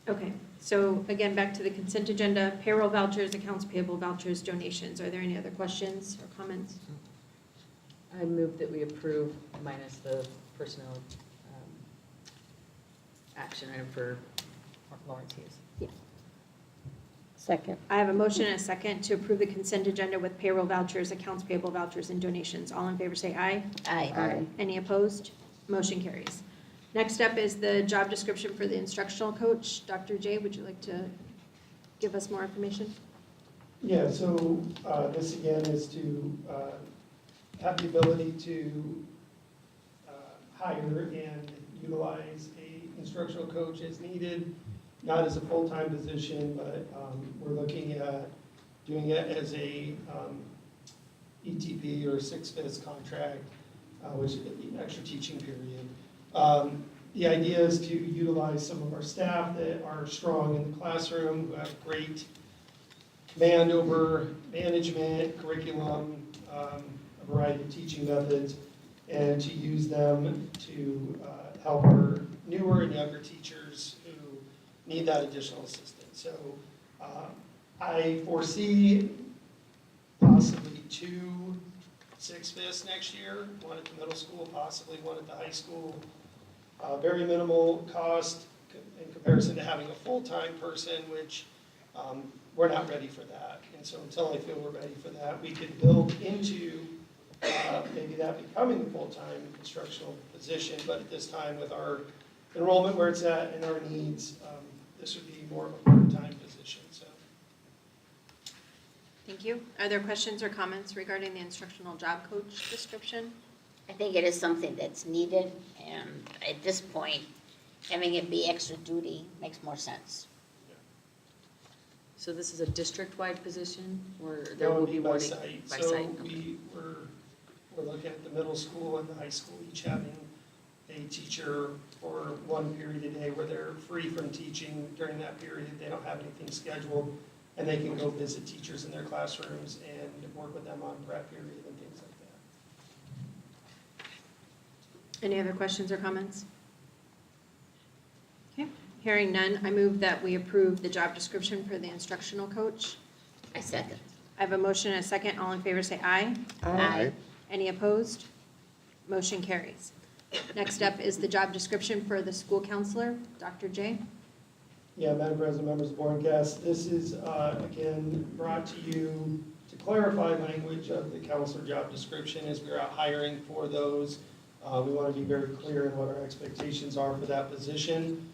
Okay, so again, back to the consent agenda, payroll vouchers, accounts payable vouchers, donations. Are there any other questions or comments? I move that we approve minus the personnel action item for Lawrence Hughes. Yeah. Second. I have a motion and a second to approve the consent agenda with payroll vouchers, accounts payable vouchers, and donations. All in favor say aye. Aye. Aye. Any opposed? Motion carries. Next up is the job description for the instructional coach. Dr. J, would you like to give us more information? Yeah, so this again is to have the ability to hire and utilize a instructional coach as needed, not as a full-time position, but we're looking at doing it as a ETP or 6/5 contract, which is the extra teaching period. The idea is to utilize some of our staff that are strong in the classroom, who have great command over management, curriculum, a variety of teaching methods, and to use them to help our newer and younger teachers who need that additional assistance. So I foresee possibly 2 6/5 next year, one at the middle school, possibly one at the high school. Very minimal cost in comparison to having a full-time person, which we're not ready for that. And so until I feel we're ready for that, we could build into maybe that becoming a full-time instructional position. But at this time, with our enrollment where it's at and our needs, this would be more of a part-time position. So. Thank you. Are there questions or comments regarding the instructional job coach description? I think it is something that's needed, and at this point, having it be extra duty makes more sense. So this is a district-wide position, or That there will would be by more site. by So site? Okay. we're looking at the middle school and the high school each having a teacher for one period a day where they're free from teaching during that period. They don't have anything scheduled, and they can go visit teachers in their classrooms and work with them on prep period and things like that. Any other questions or comments? Okay, hearing none, I move that we approve the job description for the instructional coach. I second. I have a motion and a second. All in favor say aye. Aye. Any opposed? Motion carries. Next up is the job description for the school counselor, Dr. J. Yeah, Madam President, members of the board and guests, this is, again, brought to you to clarify language of the counselor job description as we're out hiring for those. We want to be very clear in what our expectations are for that position.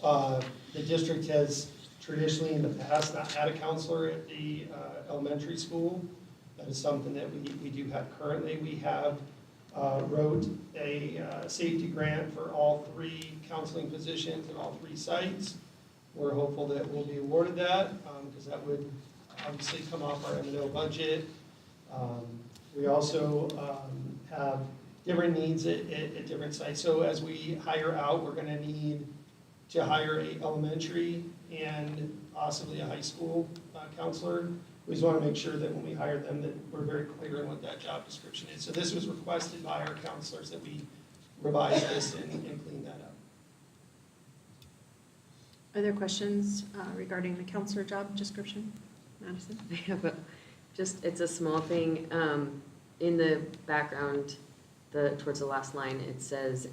The district has traditionally in the past not had a counselor at the elementary school. That is something that we do have currently. We have wrote a safety grant for all 3 counseling positions at all 3 sites. We're hopeful that we'll be awarded that because that would obviously come off our M&O budget. We also have different needs at different sites. So as we hire out, we're going to need to hire a elementary and possibly a high school counselor. We just want to make sure that when we hire them that we're very clear on what that job description is. So this was requested by our counselors that we revise this and clean that up. Are there questions regarding the counselor job description? Madison? I have it's a small thing. In the background, towards the last line, it says,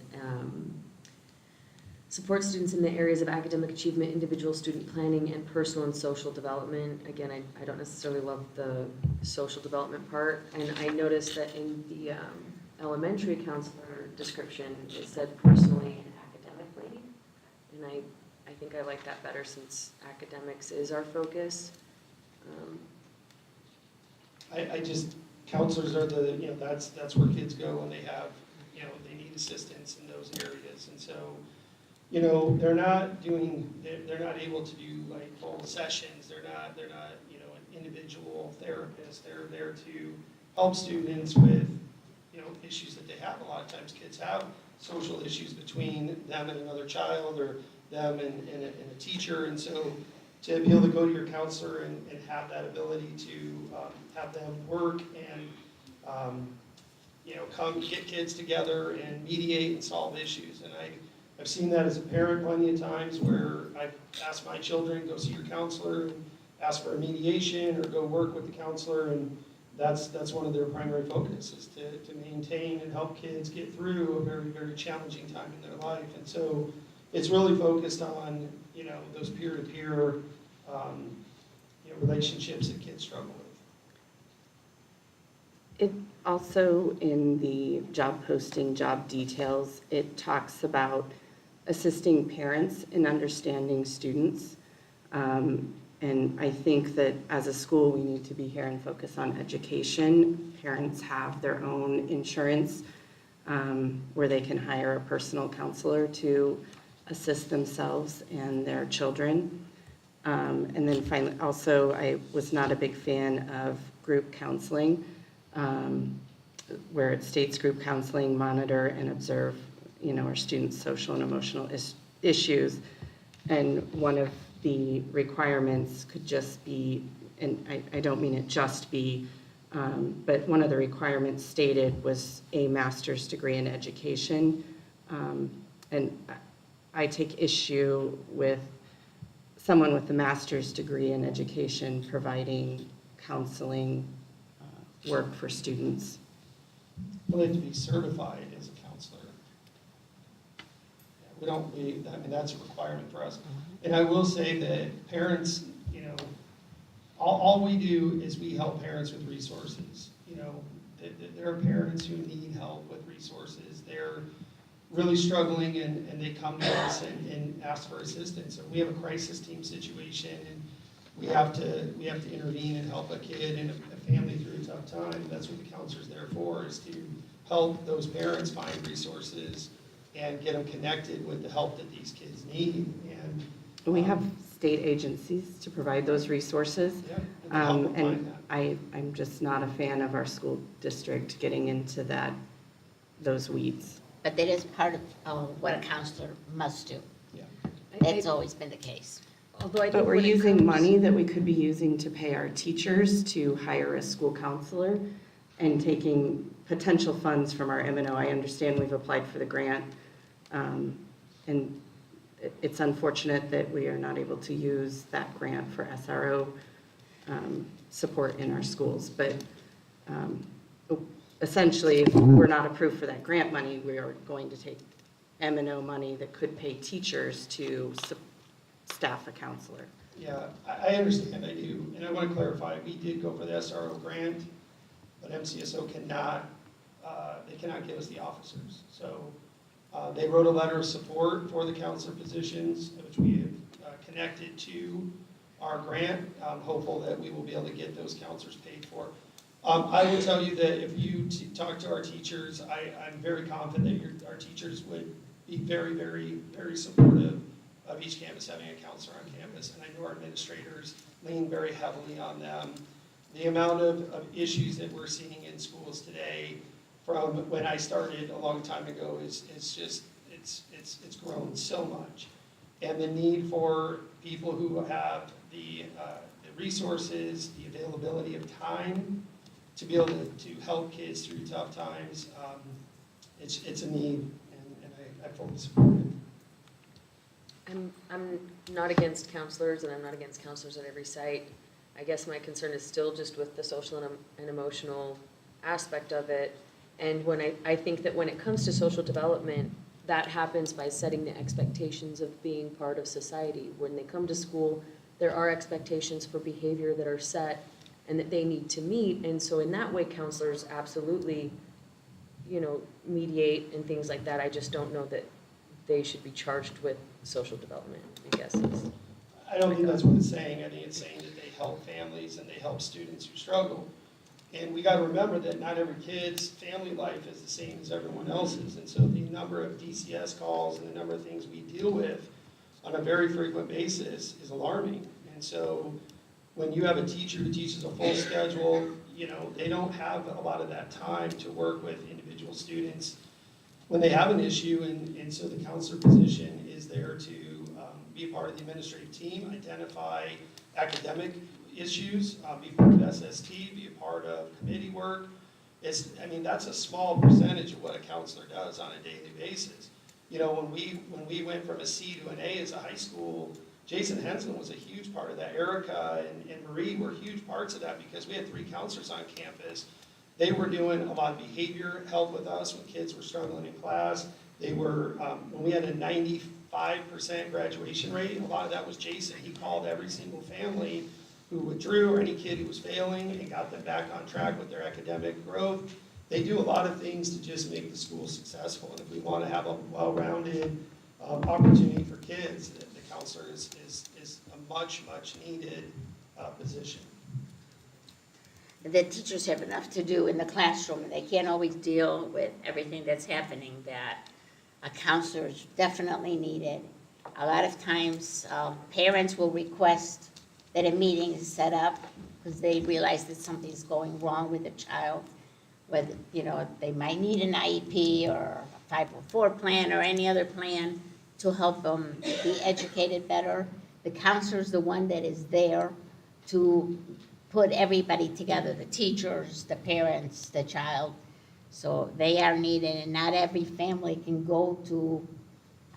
support students in the areas of academic achievement, individual student planning, and personal and social development. Again, I don't necessarily love the social development part. And I noticed that in the elementary counselor description, it said personally and academically. And I think I like that better since academics is our focus. Counselors are that's where kids go when they have, they need assistance in those areas. And so, they're not able to do like full sessions. They're not, an individual therapist. They're there to help students with, issues that they have. A lot of times kids have social issues between them and another child or them and a teacher. And so to be able to go to your counselor and have that ability to have them work and, come get kids together and mediate and solve issues. And I've seen that as a parent plenty of times where I've asked my children, go see your counselor and ask for a mediation or go work with the counselor. And that's one of their primary focuses, to maintain and help kids get through a very, very challenging time in their life. And so it's really focused on, those peer-to-peer relationships that kids struggle with. It also, in the job posting, job details, it talks about assisting parents in understanding students. And I think that as a school, we need to be here and focus on education. Parents have their own insurance where they can hire a personal counselor to assist themselves and their children. And then finally, also, I was not a big fan of group counseling, where it states group counseling, monitor and observe, our students' social and emotional issues. And one of the requirements could just be, and I don't mean it just be, but one of the requirements stated was a master's degree in education. And I take issue with someone with a master's degree in education providing counseling work for students. Well, they have to be certified as a counselor. Yeah, that's a requirement for us. And I will say that parents, all we do is we help parents with resources. There are parents who need help with resources. They're really struggling and they come to us and ask for assistance. So we have a crisis team situation and we have to intervene and help a kid and a family through a tough time. That's what the counselor's there for, is to help those parents find resources and get them connected with the help that these kids need. And we have state agencies to provide those resources. Yeah, and and I'm just not a fan of our school district getting into those weeds. But that is part of what a counselor must do. Yeah. That's always been the case. Although I think But we're when it using comes- money that we could be using to pay our teachers to hire a school counselor and taking potential funds from our M&O. I understand we've applied for the grant, and it's unfortunate that we are not able to use that grant for SRO support in our schools. But essentially, if we're not approved for that grant money, we are going to take M&O money that could pay teachers to staff a counselor. Yeah, I understand, I do. And I want to clarify, we did go for the SRO grant, but MCSO cannot give us the officers. So they wrote a letter of support for the counselor positions, which we have connected to our grant. I'm hopeful that we will be able to get those counselors paid for. I will tell you that if you talk to our teachers, I'm very confident that our teachers would be very, very, very supportive of each campus having a counselor on campus. And I know our administrators lean very heavily on them. The amount of issues that we're seeing in schools today from when I started a long time ago is just, it's grown so much. And the need for people who have the resources, the availability of time to be able to help kids through tough times, it's a need, and I fully support it. I'm not against counselors, and I'm not against counselors at every site. I guess my concern is still just with the social and emotional aspect of it. And I think that when it comes to social development, that happens by setting the expectations of being part of society. When they come to school, there are expectations for behavior that are set and that they need to meet. And so in that way, counselors absolutely, mediate and things like that. I just don't know that they should be charged with social development, I guess. I don't think that's what it's saying. I think it's saying that they help families and they help students who struggle. And we got to remember that not every kid's family life is the same as everyone else's. And so the number of DCS calls and the number of things we deal with on a very frequent basis is alarming. And so when you have a teacher who teaches a full schedule, they don't have a lot of that time to work with individual students when they have an issue. And so the counselor position is there to be a part of the administrative team, identify academic issues, be part of SST, be a part of committee work. That's a small percentage of what a counselor does on a daily basis. When we went from a C to an A as a high school, Jason Henson was a huge part of that. Erica and Marie were huge parts of that because we had 3 counselors on campus. They were doing a lot of behavior help with us when kids were struggling in class. They were, when we had a 95% graduation rate, a lot of that was Jason. He called every single family who withdrew or any kid who was failing and got them back on track with their academic growth. They do a lot of things to just make the school successful. And if we want to have a well-rounded opportunity for kids, the counselor is a much needed position. The teachers have enough to do in the classroom, and they can't always deal with everything that's happening, that a counselor is definitely needed. A lot of times, parents will request that a meeting is set up because they realize that something's going wrong with the child, whether, they might need an IEP or a 504 plan or any other plan to help them be educated better. The counselor is the one that is there to put everybody together, the teachers, the parents, the child. So they are needed, and not every family can go to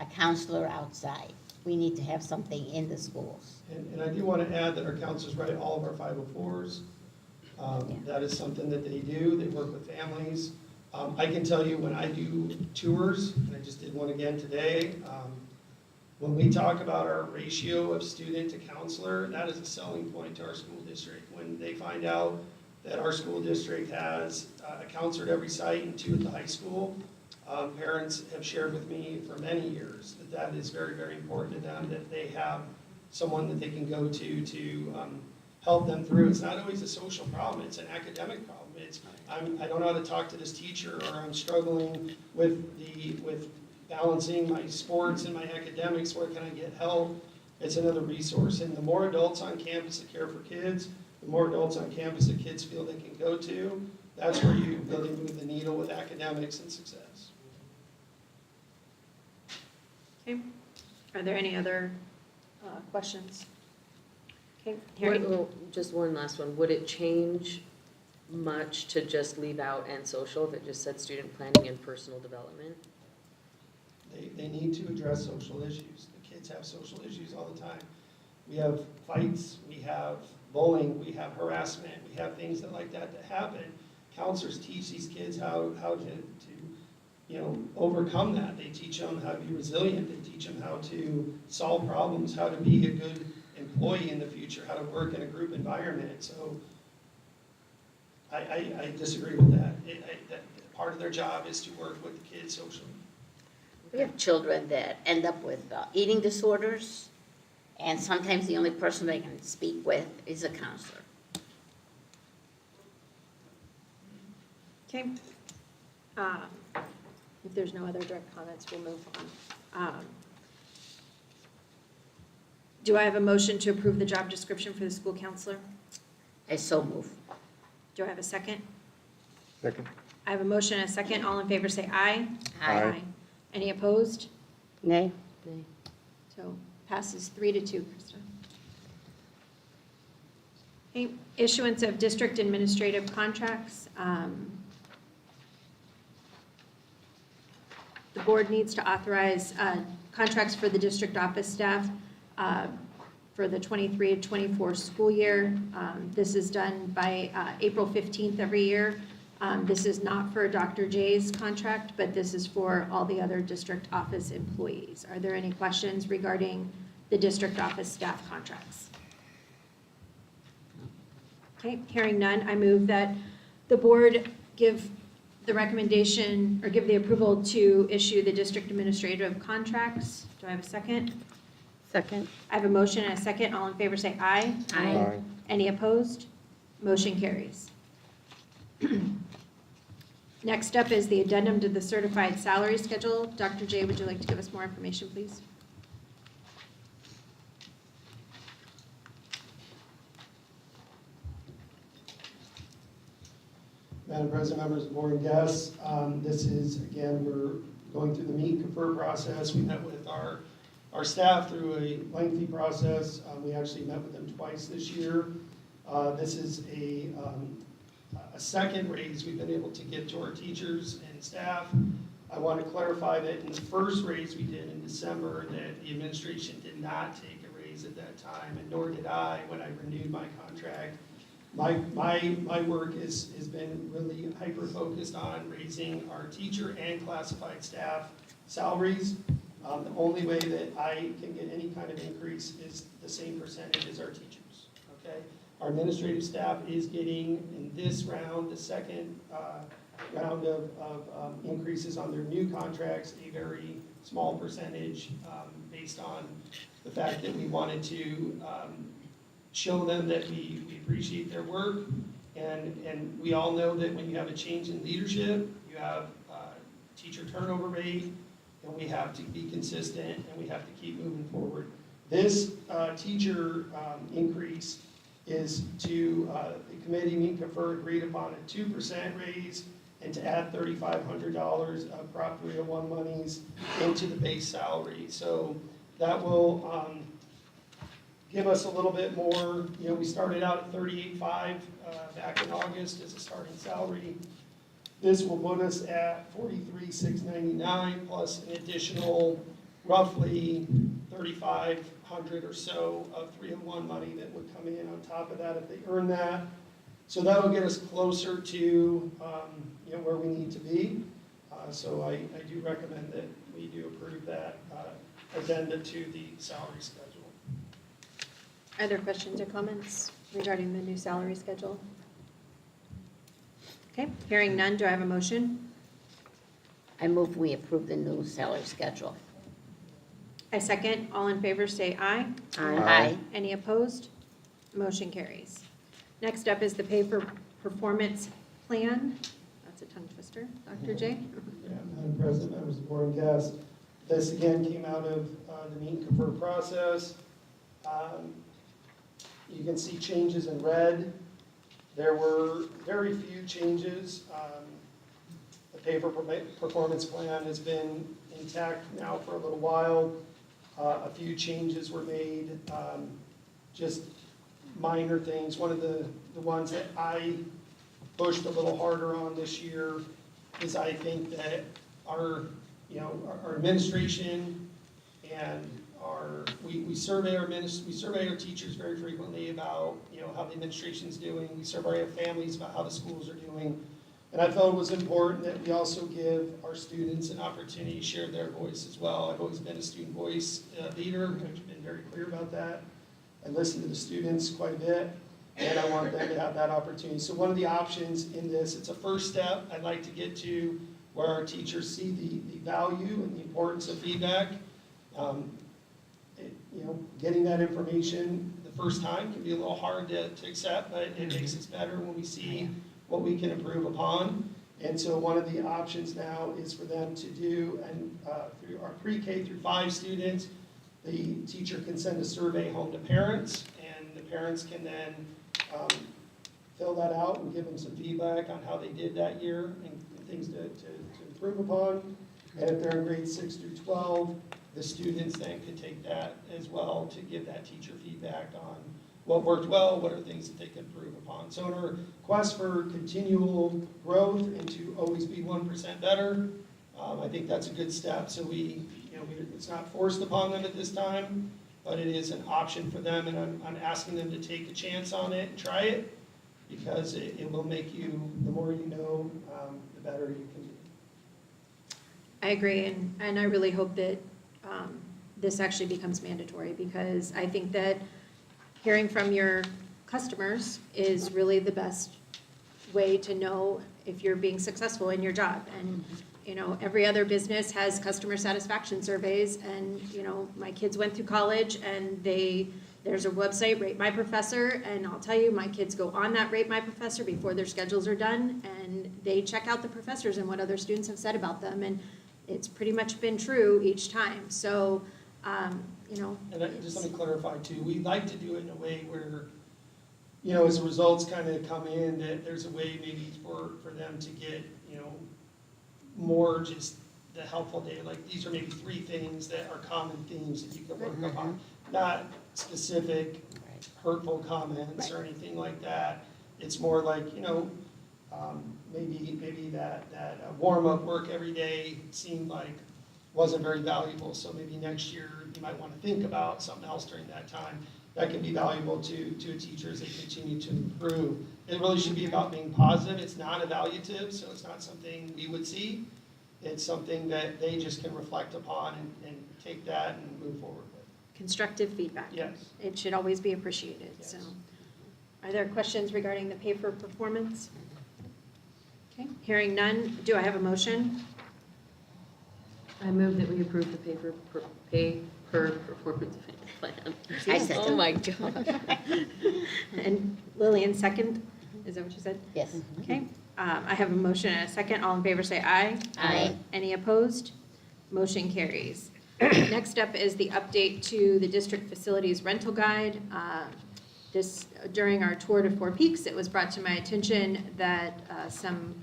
a counselor outside. We need to have something in the schools. And I do want to add that our counselors write all of our 504s. That is something that they do. They work with families. I can tell you when I do tours, and I just did one again today, when we talk about our ratio of student to counselor, that is a selling point to our school district. When they find out that our school district has a counselor at every site and 2 at the high school, parents have shared with me for many years that that is very, very important to them, that they have someone that they can go to help them through. It's not always a social problem, it's an academic problem. I don't know how to talk to this teacher, or I'm struggling with balancing my sports and my academics, where can I get help? It's another resource. And the more adults on campus that care for kids, the more adults on campus that kids feel they can go to, that's where you really move the needle with academics and success. Okay. Are there any other questions? Okay, Harry? Just one last one. Would it change much to just leave out and social if it just said student planning and personal development? They need to address social issues. The kids have social issues all the time. We have fights, we have bullying, we have harassment, we have things like that happen. Counselors teach these kids how to overcome that. They teach them how to be resilient. They teach them how to solve problems, how to be a good employee in the future, how to work in a group environment. So I disagree with that. Part of their job is to work with the kids socially. We have children that end up with eating disorders, and sometimes the only person they can speak with is a counselor. Okay. If there's no other direct comments, we'll move on. Do I have a motion to approve the job description for the school counselor? I so move. Do I have a second? Second. I have a motion and a second. All in favor say aye. Aye. Any opposed? Nay? Nay. So passes 3-2, Krista. Okay, issuance of district administrative contracts. The board needs to authorize contracts for the district office staff for the 23-24 school year. This is done by April 15th every year. This is not for Dr. J's contract, but this is for all the other district office employees. Are there any questions regarding the district office staff contracts? Okay, hearing none, I move that the board give the recommendation or give the approval to issue the district administrative contracts. Do I have a second? Second. I have a motion and a second. All in favor say aye. Aye. Any opposed? Motion carries. Next up is the addendum to the certified salary schedule. Dr. J, would you like to give us more information, please? Madam President, members of the board and guests, this is, again, we're going through the meet and confer process. We met with our staff through a lengthy process. We actually met with them twice this year. This is a second raise we've been able to give to our teachers and staff. I want to clarify that in the first raise we did in December, that the administration did not take a raise at that time, and nor did I when I renewed my contract. My work has been really hyper-focused on raising our teacher and classified staff salaries. The only way that I can get any kind of increase is the same percentage as our teachers, okay? Our administrative staff is getting, in this round, the second round of increases on their new contracts, a very small percentage based on the fact that we wanted to show them that we appreciate their work. And we all know that when you have a change in leadership, you have teacher turnover rate, and we have to be consistent, and we have to keep moving forward. This teacher increase is to, the committee meet confer agreed upon a 2% raise and to add $3,500 of Prop 301 monies into the base salary. So that will give us a little bit more. You know, we started out at $38,500 back in August as a starting salary. This will put us at $43,699 plus an additional roughly $3,500 or so of 301 money that would come in on top of that if they earn that. So that will get us closer to you know, where we need to be. So I do recommend that we do approve that addenda to the salary schedule. Are there questions or comments regarding the new salary schedule? Okay, hearing none, do I have a motion? I move we approve the new salary schedule. I second. All in favor say aye. Aye. Any opposed? Motion carries. Next up is the pay for performance plan. That's a tongue twister. Dr. J? Yeah, Madam President, members of the board and cast. This again came out of the meet and confer process. You can see changes in red. There were very few changes. The pay for performance plan has been intact now for a little while. A few changes were made, just minor things. One of the ones that I pushed a little harder on this year is I think that our administration and we survey our teachers very frequently about, how the administration's doing. We survey our families about how the schools are doing. And I felt it was important that we also give our students an opportunity to share their voice as well. I've always been a student voice leader. I've been very clear about that. I listen to the students quite a bit, and I want them to have that opportunity. So one of the options in this, it's a first step I'd like to get to, where our teachers see the value and the importance of feedback. Getting that information the first time can be a little hard to accept, but it makes us better when we see what we can improve upon. And so one of the options now is for them to do, and through our pre-K through 5 students, the teacher can send a survey home to parents, and the parents can then fill that out and give them some feedback on how they did that year and things to improve upon. And if they're in grades 6 through 12, the students then can take that as well to give that teacher feedback on what worked well, what are things that they can improve upon. So in our quest for continual growth and to always be 1% better, I think that's a good step. So it's not forced upon them at this time, but it is an option for them, and I'm asking them to take a chance on it and try it, because it will make you, the more you know, the better you can be. I agree, and I really hope that this actually becomes mandatory, because I think that hearing from your customers is really the best way to know if you're being successful in your job. And every other business has customer satisfaction surveys, and my kids went through college, and there's a website, Rate My Professor, and I'll tell you, my kids go on that Rate My Professor before their schedules are done, and they check out the professors and what other students have said about them, and it's pretty much been true each time. So, And just let me clarify too, we like to do it in a way where, as the results kind of come in, that there's a way maybe for them to get, more just the helpful data. Like, these are maybe 3 things that are common themes that you can work upon, not specific hurtful comments or anything like that. It's more like, maybe that warm-up work every day seemed like wasn't very valuable, so maybe next year you might want to think about something else during that time that can be valuable to a teacher as they continue to improve. It really should be about being positive. It's not evaluative, so it's not something we would see. It's something that they just can reflect upon and take that and move forward with. constructive feedback. Yes. It should always be appreciated, Yes. so. Are there questions regarding the pay for performance? Okay, hearing none, do I have a motion? I move that we approve the pay per performance plan. I said. Oh my God. And Lillian, second? Is that what you said? Yes. Okay, I have a motion and a second. All in favor say aye. Aye. Any opposed? Motion carries. Next up is the update to the district facilities rental guide. During our tour to Four Peaks, it was brought to my attention that some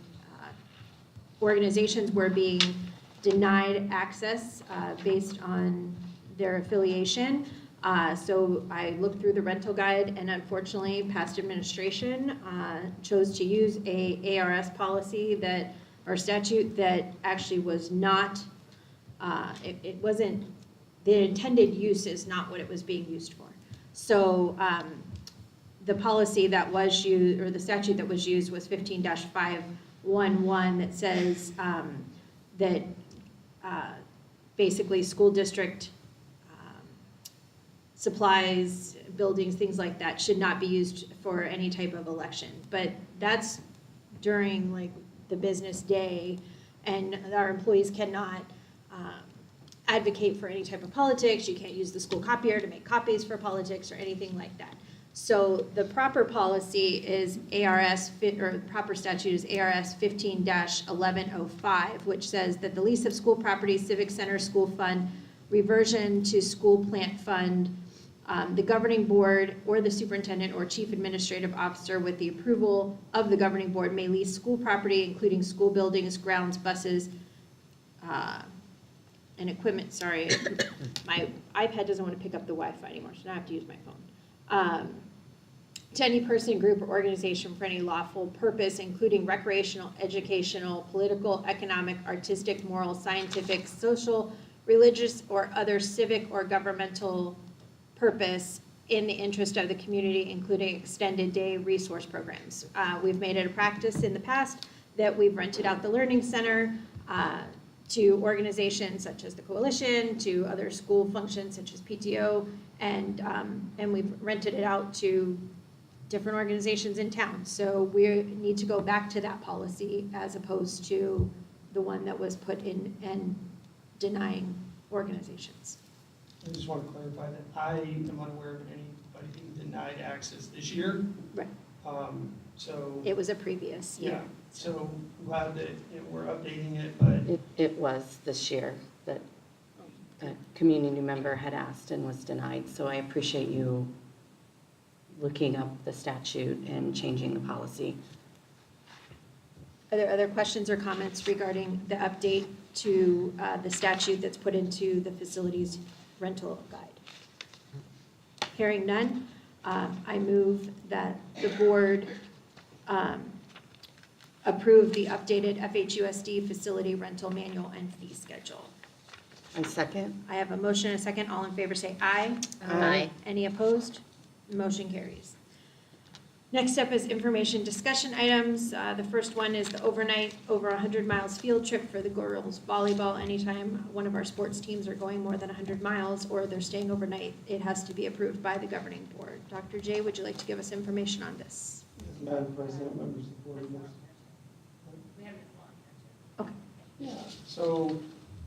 organizations were being denied access based on their affiliation. So I looked through the rental guide, and unfortunately, past administration chose to use a ARS policy that, or statute that actually was not, it wasn't, the intended use is not what it was being used for. So the policy that was used, or the statute that was used was 15-511 that says that basically school district supplies, buildings, things like that should not be used for any type of election. But that's during like the business day, and our employees cannot advocate for any type of politics. You can't use the school copier to make copies for politics or anything like that. So the proper policy is or the proper statute is ARS 15-1105, which says that the lease of school property, civic center, school fund, reversion to school plant fund, the governing board or the superintendent or chief administrative officer with the approval of the governing board may lease school property, including school buildings, grounds, buses, and equipment. Sorry, my iPad doesn't want to pick up the Wi-Fi anymore, so now I have to use my phone. To any person, group, or organization for any lawful purpose, including recreational, educational, political, economic, artistic, moral, scientific, social, religious, or other civic or governmental purpose in the interest of the community, including extended day resource programs. We've made it a practice in the past that we've rented out the Learning Center to organizations such as the Coalition, to other school functions such as PTO, and we've rented it out to different organizations in town. So we need to go back to that policy as opposed to the one that was put in and denying organizations. I just want to clarify that I am unaware of anybody being denied access this year. Right. So. It was a previous year. Yeah, so I'm glad that we're updating it, but. It was this year that a community member had asked and was denied, so I appreciate you looking up the statute and changing the policy. Are there other questions or comments regarding the update to the statute that's put into the facilities rental guide? Hearing none, I move that the board approve the updated FHUSD facility rental manual and fee schedule. And second? I have a motion and a second. All in favor say aye. Aye. Any opposed? Motion carries. Next up is information discussion items. The first one is the overnight over 100 miles field trip for the girls volleyball. Anytime one of our sports teams are going more than 100 miles or they're staying overnight, it has to be approved by the governing board. Dr. J, would you like to give us information on this? Yes, Madam President, members of the board. Okay. Yeah, so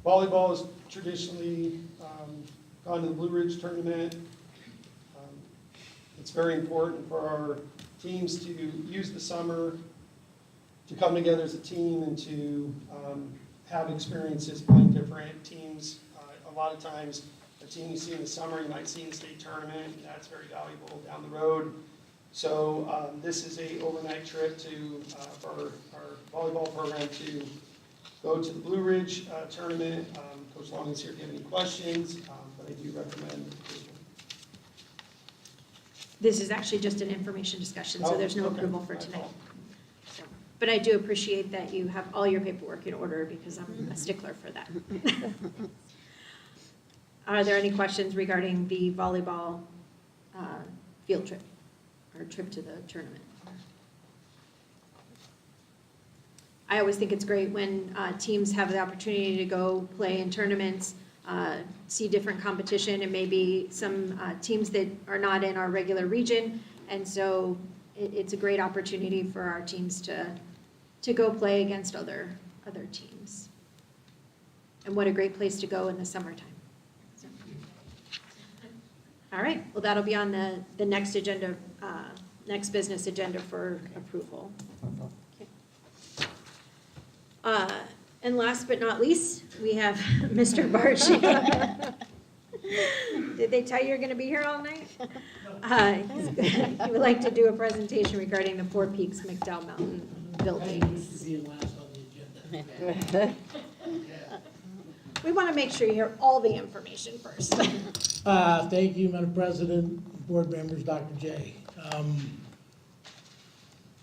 volleyball has traditionally gone to the Blue Ridge tournament. It's very important for our teams to use the summer to come together as a team and to have experiences playing different teams. A lot of times, a team you see in the summer, you might see in the state tournament, and that's very valuable down the road. So this is a overnight trip for our volleyball program to go to the Blue Ridge tournament. Coach Long is here if you have any questions, but I do recommend approval. This is actually just an information discussion, so there's no okay. approval for tonight. So, but I do appreciate that you have all your paperwork in order because I'm a stickler for that. Are there any questions regarding the volleyball field trip or trip to the tournament? I always think it's great when teams have the opportunity to go play in tournaments, see different competition, and maybe some teams that are not in our regular region. And so it's a great opportunity for our teams to to go play against other teams. And what a great place to go in the summertime. So. All right, well, that'll be on the next agenda, next business agenda for approval. Okay. And last but not least, we have Mr. Barchi. Did they tell you you're going to be here all night? He would like to do a presentation regarding the Four Peaks McDowell Mountain building. We want to make sure you hear all the information first. Thank you, Madam President, board members, Dr. J.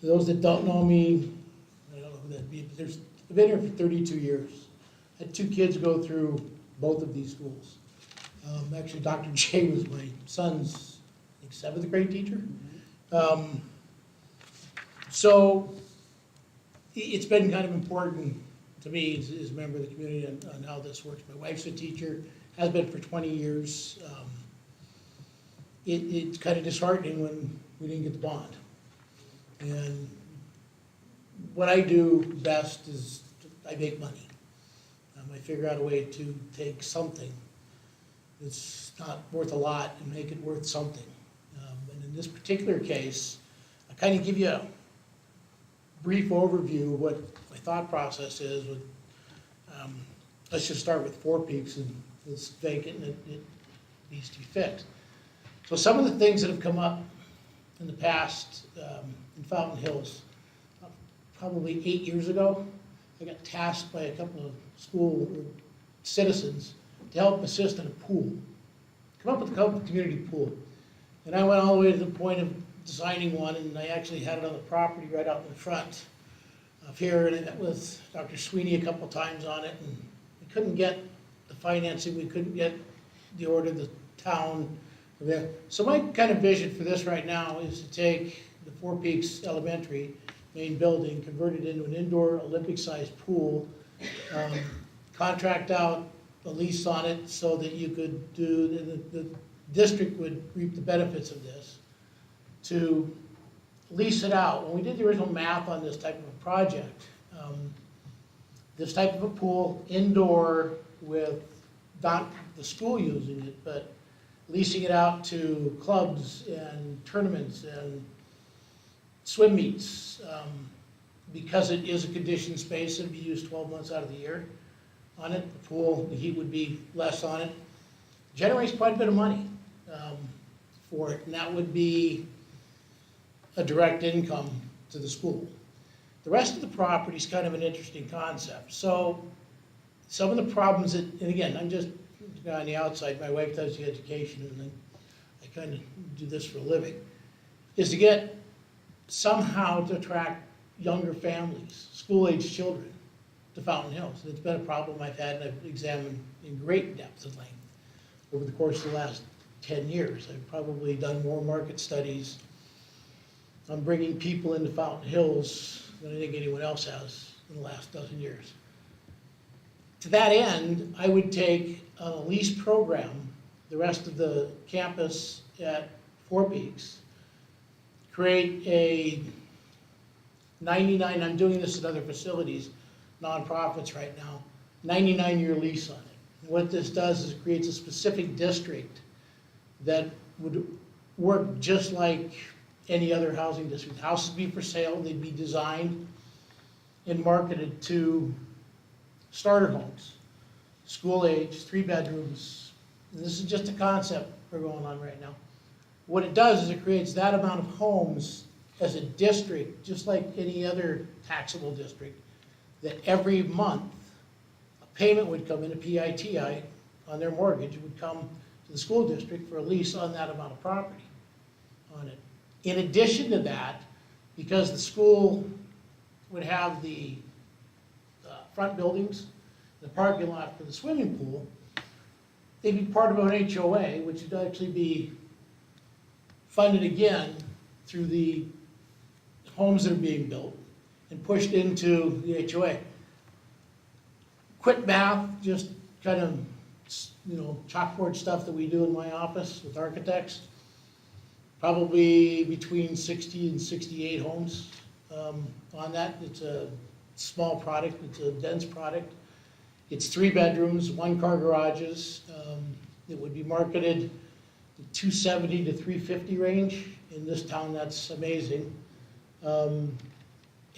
For those that don't know me, I don't know who that'd be, but I've been here for 32 years. I had 2 kids go through both of these schools. Actually, Dr. J was my son's, I think, 7th grade teacher. So it's been kind of important to me as a member of the community on how this works. My wife's a teacher, has been for 20 years. It's kind of disheartening when we didn't get the bond. And what I do best is I make money. I figure out a way to take something that's not worth a lot and make it worth something. And in this particular case, I kind of give you a brief overview of what my thought process is. With, let's just start with Four Peaks, and it's vacant and it needs to be fixed. So some of the things that have come up in the past in Fountain Hills, probably 8 years ago, I got tasked by a couple of school citizens to help assist in a pool. Come up with a community pool. And I went all the way to the point of designing one, and I actually had it on the property right out in the front of here, and I met with Dr. Sweeney a couple times on it, and we couldn't get the financing, we couldn't get the order of the town. So my kind of vision for this right now is to take the Four Peaks Elementary main building, convert it into an indoor Olympic-sized pool, contract out a lease on it so that you could do, the district would reap the benefits of this, to lease it out. When we did the original math on this type of a project, this type of a pool, indoor, with not the school using it, but leasing it out to clubs and tournaments and swim meets, because it is a conditioned space, it'd be used 12 months out of the year on it. The pool, the heat would be less on it. Generates quite a bit of money for it, and that would be a direct income to the school. The rest of the property is kind of an interesting concept. So some of the problems that, and again, I'm just a guy on the outside, my wife does the education, and I kind of do this for a living, is to get somehow to attract younger families, school-age children, to Fountain Hills. And it's been a problem I've had and I've examined in great depth and length over the course of the last 10 years. I've probably done more market studies on bringing people into Fountain Hills than I think anyone else has in the last dozen years. To that end, I would take a lease program, the rest of the campus at Four Peaks, create a 99, I'm doing this at other facilities, nonprofits right now, 99-year lease on it. And what this does is it creates a specific district that would work just like any other housing district. Houses would be for sale, they'd be designed and marketed to starter homes, school age, 3 bedrooms. And this is just a concept we're going on right now. What it does is it creates that amount of homes as a district, just like any other taxable district, that every month a payment would come in, a PITI, on their mortgage would come to the school district for a lease on that amount of property on it. In addition to that, because the school would have the front buildings, the parking lot for the swimming pool, they'd be part of an HOA, which would actually be funded again through the homes that are being built and pushed into the HOA. Quick math, just kind of, chalkboard stuff that we do in my office with architects. Probably between 60 and 68 homes on that. It's a small product, it's a dense product. It's 3 bedrooms, 1-car garages. It would be marketed the 270 to 350 range. In this town, that's amazing.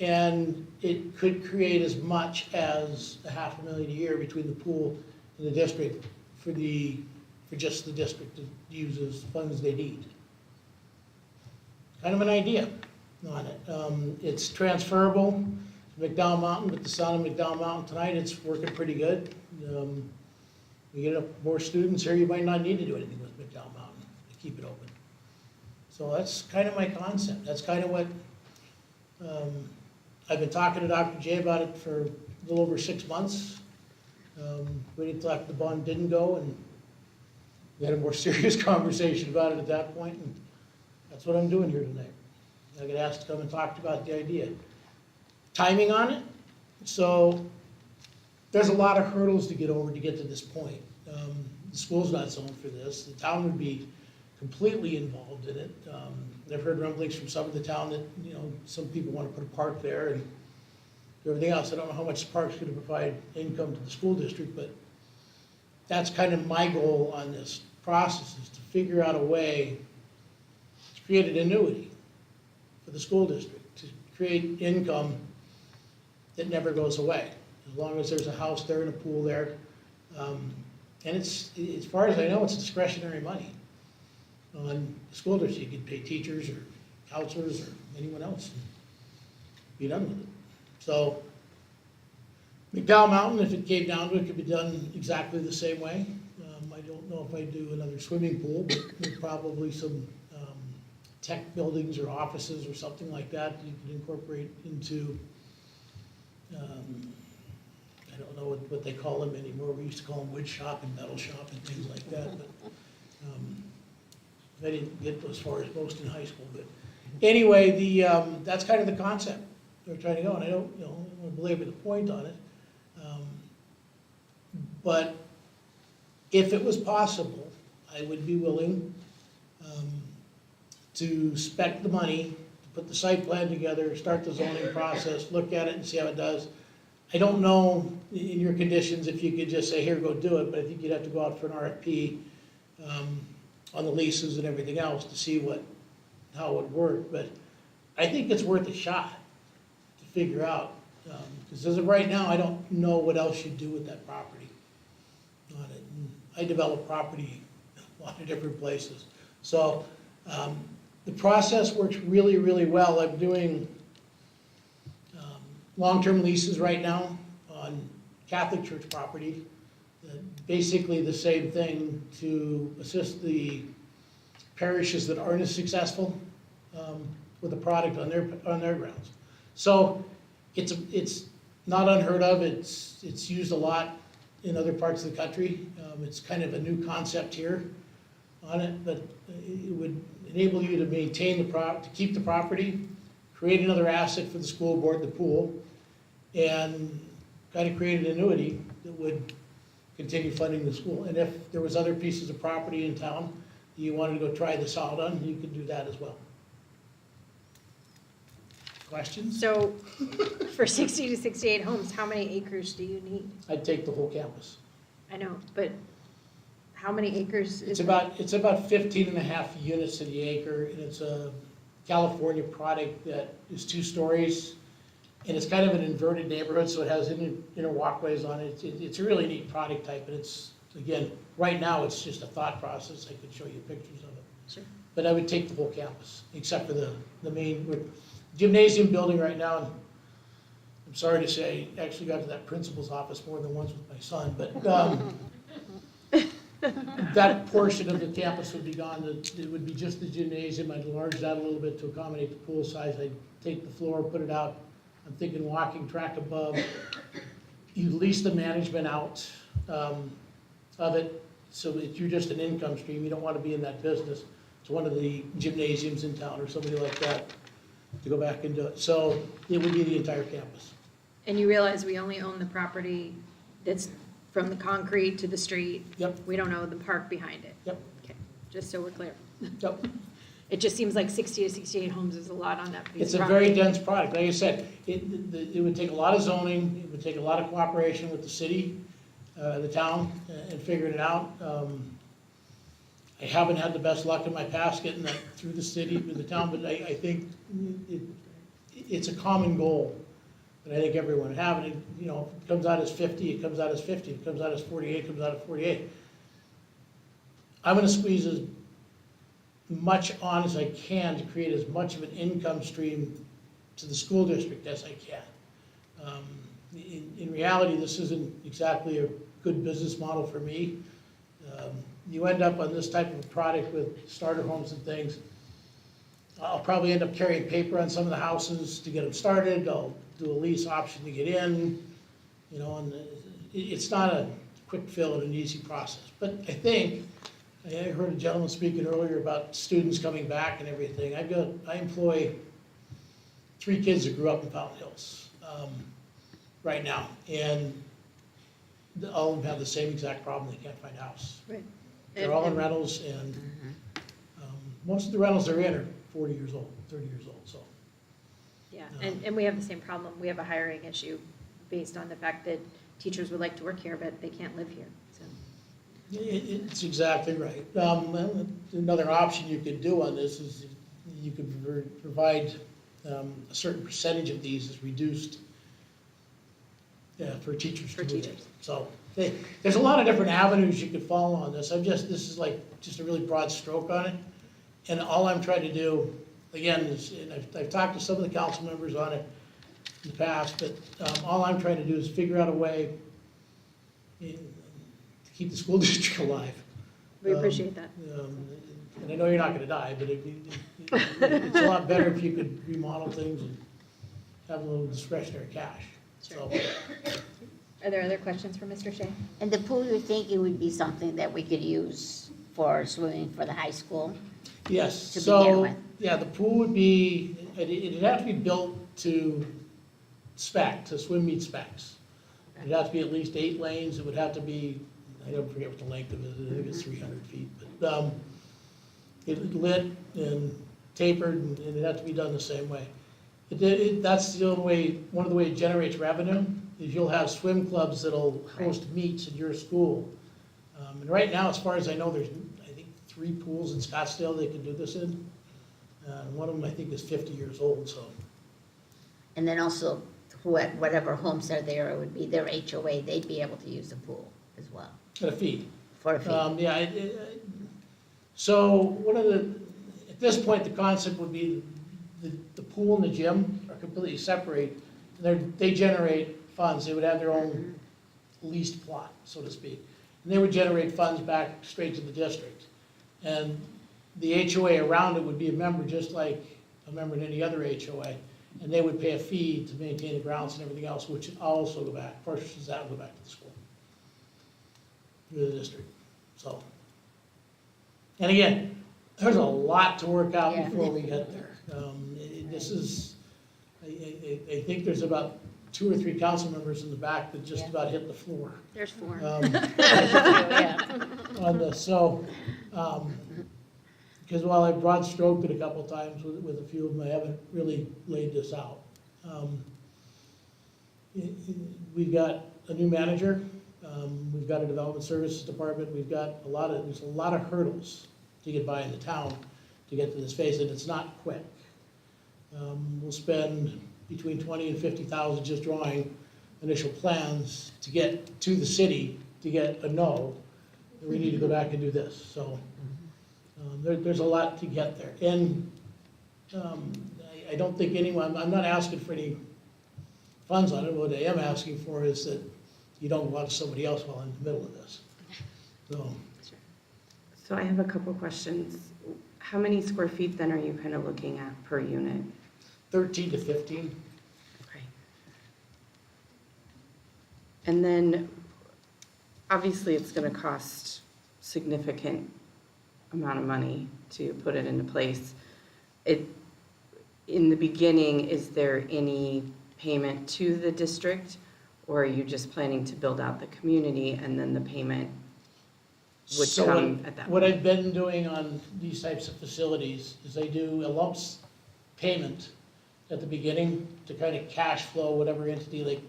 And it could create as much as $500,000 a year between the pool and the district for just the district to use as funds they need. Kind of an idea on it. It's transferable to McDowell Mountain. With the sound of McDowell Mountain tonight, it's working pretty good. We get more students here, you might not need to do anything with McDowell Mountain to keep it open. So that's kind of my concept. That's kind of what I've been talking to Dr. J about it for a little over 6 months. Waiting until after the bond didn't go, and we had a more serious conversation about it at that point, and that's what I'm doing here tonight. I got asked to come and talk about the idea. Timing on it, so there's a lot of hurdles to get over to get to this point. The school's not zoned for this. The town would be completely involved in it. I've heard rumblings from some of the town that, some people want to put a park there and everything else. I don't know how much the park's going to provide income to the school district, but that's kind of my goal on this process, is to figure out a way to create an annuity for the school district, to create income that never goes away, as long as there's a house there and a pool there. And it's, as far as I know, it's discretionary money on the school district. You can pay teachers or counselors or anyone else and be done with it. So McDowell Mountain, if it came down to it, could be done exactly the same way. I don't know if I'd do another swimming pool, but there's probably some tech buildings or offices or something like that you could incorporate into, I don't know what they call them anymore. We used to call them wood shop and metal shop and things like that. But I didn't get as far as most in high school. But anyway, that's kind of the concept they're trying to go. And I don't want to belabor the point on it. But if it was possible, I would be willing to spec the money, to put the site plan together, start the zoning process, look at it and see how it does. I don't know in your conditions if you could just say, here, go do it, but I think you'd have to go out for an RFP on the leases and everything else to see how it would work. But I think it's worth a shot to figure out. Because as of right now, I don't know what else you'd do with that property on it. And I develop property a lot of different places. So the process works really, really well. I'm doing long-term leases right now on Catholic church property. Basically the same thing to assist the parishes that aren't as successful with a product on their grounds. So it's not unheard of. It's used a lot in other parts of the country. It's kind of a new concept here on it, but it would enable you to maintain to keep the property, create another asset for the school board, the pool, and kind of create an annuity that would continue funding the school. And if there was other pieces of property in town that you wanted to go try this out on, you could do that as well. Questions? So for 60 to 68 homes, how many acres do you need? I'd take the whole campus. I know, but how many acres is It's about 15 and a half units to the acre, and it's a California product that is 2 stories, and it's kind of an inverted neighborhood, so it has inner walkways on it. It's a really neat product type, and it's, again, right now, it's just a thought process. I could show you pictures of it. Sure. But I would take the whole campus, except for the main gymnasium building right now. And I'm sorry to say, I actually got to that principal's office more than once with my son, but that portion of the campus would be gone. It would be just the gymnasium. I'd enlarge that a little bit to accommodate the pool size. I'd take the floor, put it out. I'm thinking walking track above. You lease the management out of it, so that you're just an income stream. You don't want to be in that business. It's one of the gymnasiums in town or somebody like that to go back and do it. So it would be the entire campus. And you realize we only own the property that's from the concrete to the street? Yep. We don't own the park behind it? Yep. Okay, just so we're clear. Yep. It just seems like 60 to 68 homes is a lot on that piece It's of a property. very dense product. Like I said, it would take a lot of zoning, it would take a lot of cooperation with the city, the town, and figuring it out. I haven't had the best luck in my past getting that through the city, through the town, but I think it's a common goal that I think everyone would have. And it, you know, if it comes out as 50, it comes out as 50. If it comes out as 48, it comes out as 48. I'm gonna squeeze as much on as I can to create as much of an income stream to the school district as I can. In reality, this isn't exactly a good business model for me. You end up on this type of a product with starter homes and things. I'll probably end up carrying paper on some of the houses to get them started. I'll do a lease option to get in, you know, and it's not a quick fill and an easy process. But I think, I heard a gentleman speaking earlier about students coming back and everything. I employ 3 kids that grew up in Fountain Hills right now, and all of them have the same exact problem. They can't find a house. Right. They're all in rentals, and most of the rentals they're in are 40 years old, 30 years old, so. Yeah, and we have the same problem. We have a hiring issue based on the fact that teachers would like to work here, but they can't live here, so. It's exactly right. Another option you could do on this is you could provide a certain percentage of these is reduced for teachers to move in. So there's a lot of different avenues you could follow on this. This is like just a really broad stroke on it. And all I'm trying to do, again, is, and I've talked to some of the council members on it in the past, but all I'm trying to do is figure out a way to keep the school district alive. We appreciate that. And I know you're not gonna die, but it's a lot better if you could remodel things and have a little discretionary cash, so. Are there other questions for Mr. Shea? And the pool, you're thinking would be something that we could use for swimming for the high school? Yes, To begin so, with. yeah, the pool would be, it'd have to be built to spec, to swim meet specs. It'd have to be at least 8 lanes, it would have to be, I don't forget what the length of it is, I think it's 300 feet, but, it lit and tapered, and it'd have to be done the same way. That's the only way, one of the ways it generates revenue, is you'll have swim clubs that'll host meets in your school. And right now, as far as I know, there's, I think, 3 pools in Scottsdale they can do this in. One of them, I think, is 50 years old, so. And then also, whatever homes are there, it would be their HOA, they'd be able to use the pool as well. At a fee. For a fee. Yeah, so at this point, the concept would be the pool and the gym are completely separate. They generate funds, they would have their own leased plot, so to speak. And they would generate funds back straight to the district. And the HOA around it would be a member just like a member in any other HOA. And they would pay a fee to maintain the grounds and everything else, which would also go back, portions of that would go back to the school. To the district, so. And again, there's a lot to work out before we get there. This is, I think there's about 2 or 3 council members in the back that just about hit the floor. There's 4. On this, so, because while I broad stroked it a couple times with a few of them, I haven't really laid this out. We've got a new manager, we've got a development services department, there's a lot of hurdles to get by in the town to get to this phase, and it's not quick. We'll spend between 20 and 50,000 just drawing initial plans to get to the city to get a no, and we need to go back and do this, so. There's a lot to get there, and I don't think I'm not asking for any funds on it. What I am asking for is that you don't go out to somebody else while I'm in the middle of this. So I have a couple questions. How many square feet then are you kind of looking at per unit? 13 to 15. Okay. And then, obviously, it's going to cost significant amount of money to put it into place. In the beginning, is there any payment to the district, or are you just planning to build out the community and then the payment would So come at that what point? I've been doing on these types of facilities is I do a lump payment at the beginning to kind of cash flow whatever entity, like,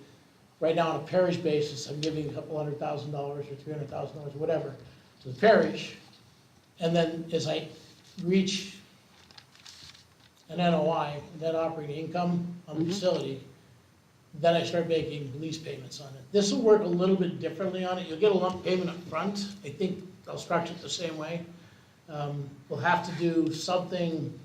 right now on a parish basis, I'm giving a couple $100,000 or $300,000, whatever, to the parish. And then as I reach an NOI, net operating income on the facility, then I start making lease payments on it. This will work a little bit differently on it. You'll get a lump payment up front. I think I'll structure it the same way. We'll have to do something,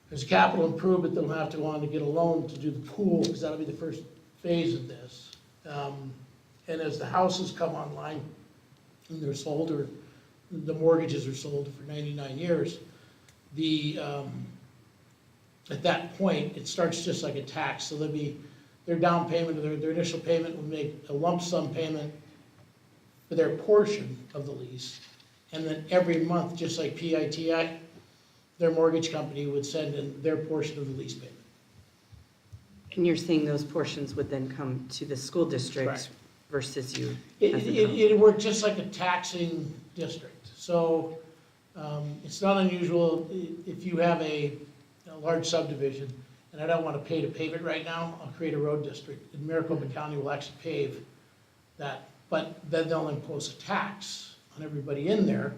there's a capital improvement that we'll have to go on to get a loan to do the pool, because that'll be the first phase of this. And as the houses come online and they're sold, or the mortgages are sold for 99 years, at that point, it starts just like a tax. So there'll be their down payment, or their initial payment will make a lump sum payment for their portion of the lease. And then every month, just like PITI, their mortgage company would send in their portion of the lease payment. And you're saying those portions would then come to the school district Correct. versus you? as a It worked just like a taxing district. So it's not unusual if you have a large subdivision, and I don't want to pay to pave it right now, I'll create a road district, and Maricopa County will actually pave that, but then they'll impose a tax on everybody in there,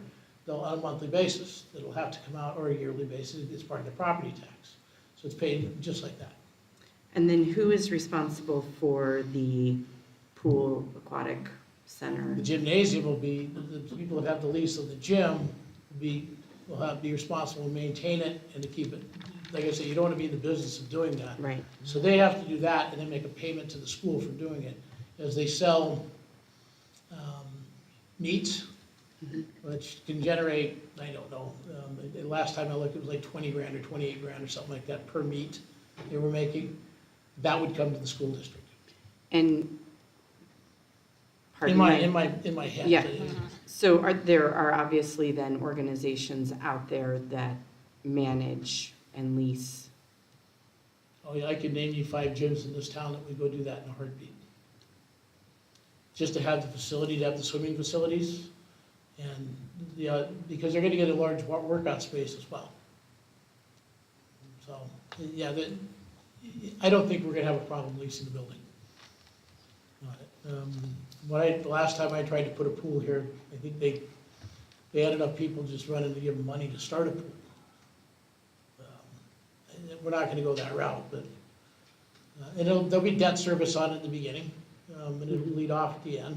on a monthly basis, that'll have to come out, or a yearly basis, it's part of the property tax. So it's paid just like that. And then who is responsible for the pool aquatic center? The gymnasium will be, the people that have the lease of the gym will be responsible to maintain it and to keep it. Like I say, you don't want to be in the business of doing that. Right. So they have to do that and then make a payment to the school for doing it. As they sell meats, which can generate, I don't know, the last time I looked, it was like 20 grand or 28 grand or something like that per meat they were making. That would come to the school district. And, In my head. Yeah, so there are obviously then organizations out there that manage and lease. Oh yeah, I could name you 5 gyms in this town that would go do that in a heartbeat. Just to have the facility, to have the swimming facilities, and because they're gonna get a large workout space as well. So, yeah, I don't think we're gonna have a problem leasing the building. The last time I tried to put a pool here, I think they ended up people just running to give them money to start a pool. We're not gonna go that route, but there'll be debt service on it in the beginning, and it'll bleed off at the end.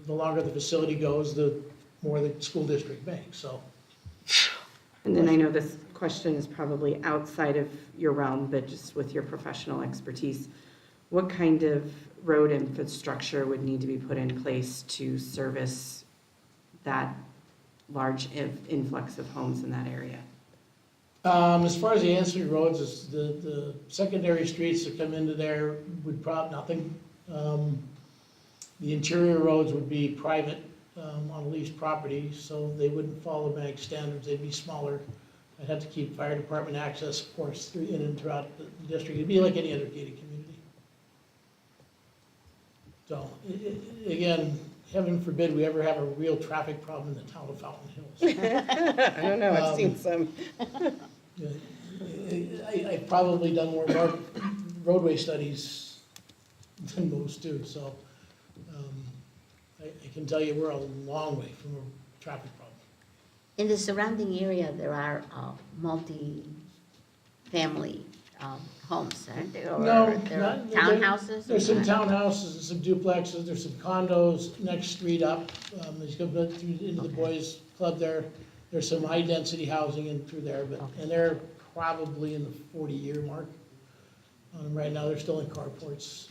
The longer the facility goes, the more the school district makes, so. And then I know this question is probably outside of your realm, but just with your professional expertise, what kind of road infrastructure would need to be put in place to service that large influx of homes in that area? As far as the ancillary roads, the secondary streets that come into there would nothing. The interior roads would be private, on leased property, so they wouldn't follow bank standards, they'd be smaller. I'd have to keep fire department access, of course, in and throughout the district. It'd be like any other gated community. So, again, heaven forbid we ever have a real traffic problem in the town of Fountain Hills. I don't know, I've seen some. I've probably done more roadway studies than most do, so I can tell you we're a long way from a traffic problem. In the surrounding area, there are multi-family homes, aren't there? Or No, there are townhouses? There's some townhouses, and some duplexes, there's some condos next street up. As you go into the boys' club there, there's some high-density housing in through there, and they're probably in the 40-year mark. Right now, they're still in carports.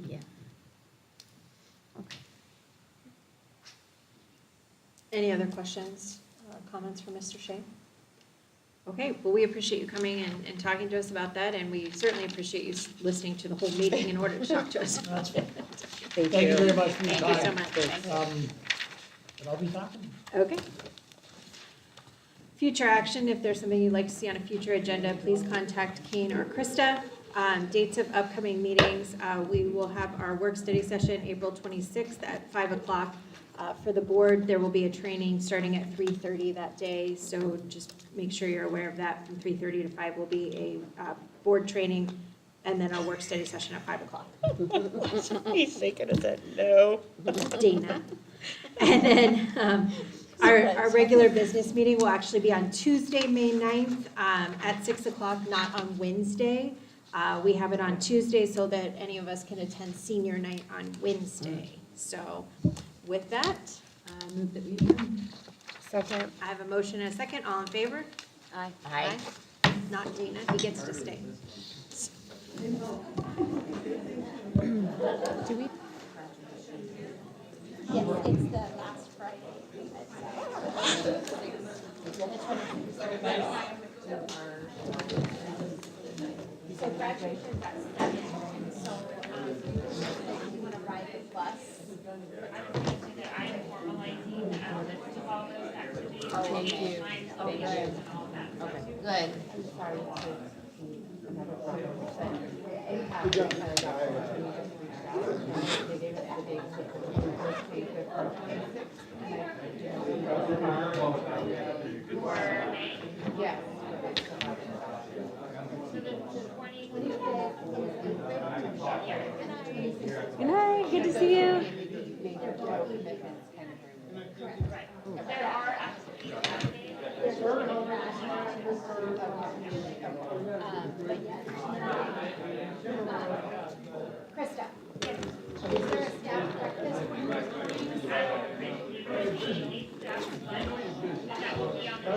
Yeah. Any other questions, comments from Mr. Shea? Okay, well, we appreciate you coming and talking to us about that, and we certainly appreciate you listening to the whole meeting in order to talk to us. Thank you very much for your time. Thank you so much. And I'll be talking. Okay. Future action, if there's something you'd like to see on a future agenda, please contact Kane or Krista. Dates of upcoming meetings, we will have our work study session April 26th at 5 o'clock. For the board, there will be a training starting at 3:30 that day, so just make sure you're aware of that. From 3:30 to 5 will be a board training, and then our work study session at 5 o'clock. He's shaking his head, no. Dana. And then our regular business meeting will actually be on Tuesday, May 9th at 6 o'clock, not on Wednesday. We have it on Tuesday so that any of us can attend senior night on Wednesday. So with that, Move that we adjourn. Second. I have a motion and a second. All in favor? Aye. Aye. Not Dana, he gets to stay. Do we? Yes, it's the last Friday. So graduation's at 7, so you want to ride the bus? I am formalizing this to all those activities. Thank you. Thank you. Okay, good. Yes. Good night, good to see you. There are Krista, is there a staff breakfast? that will be on the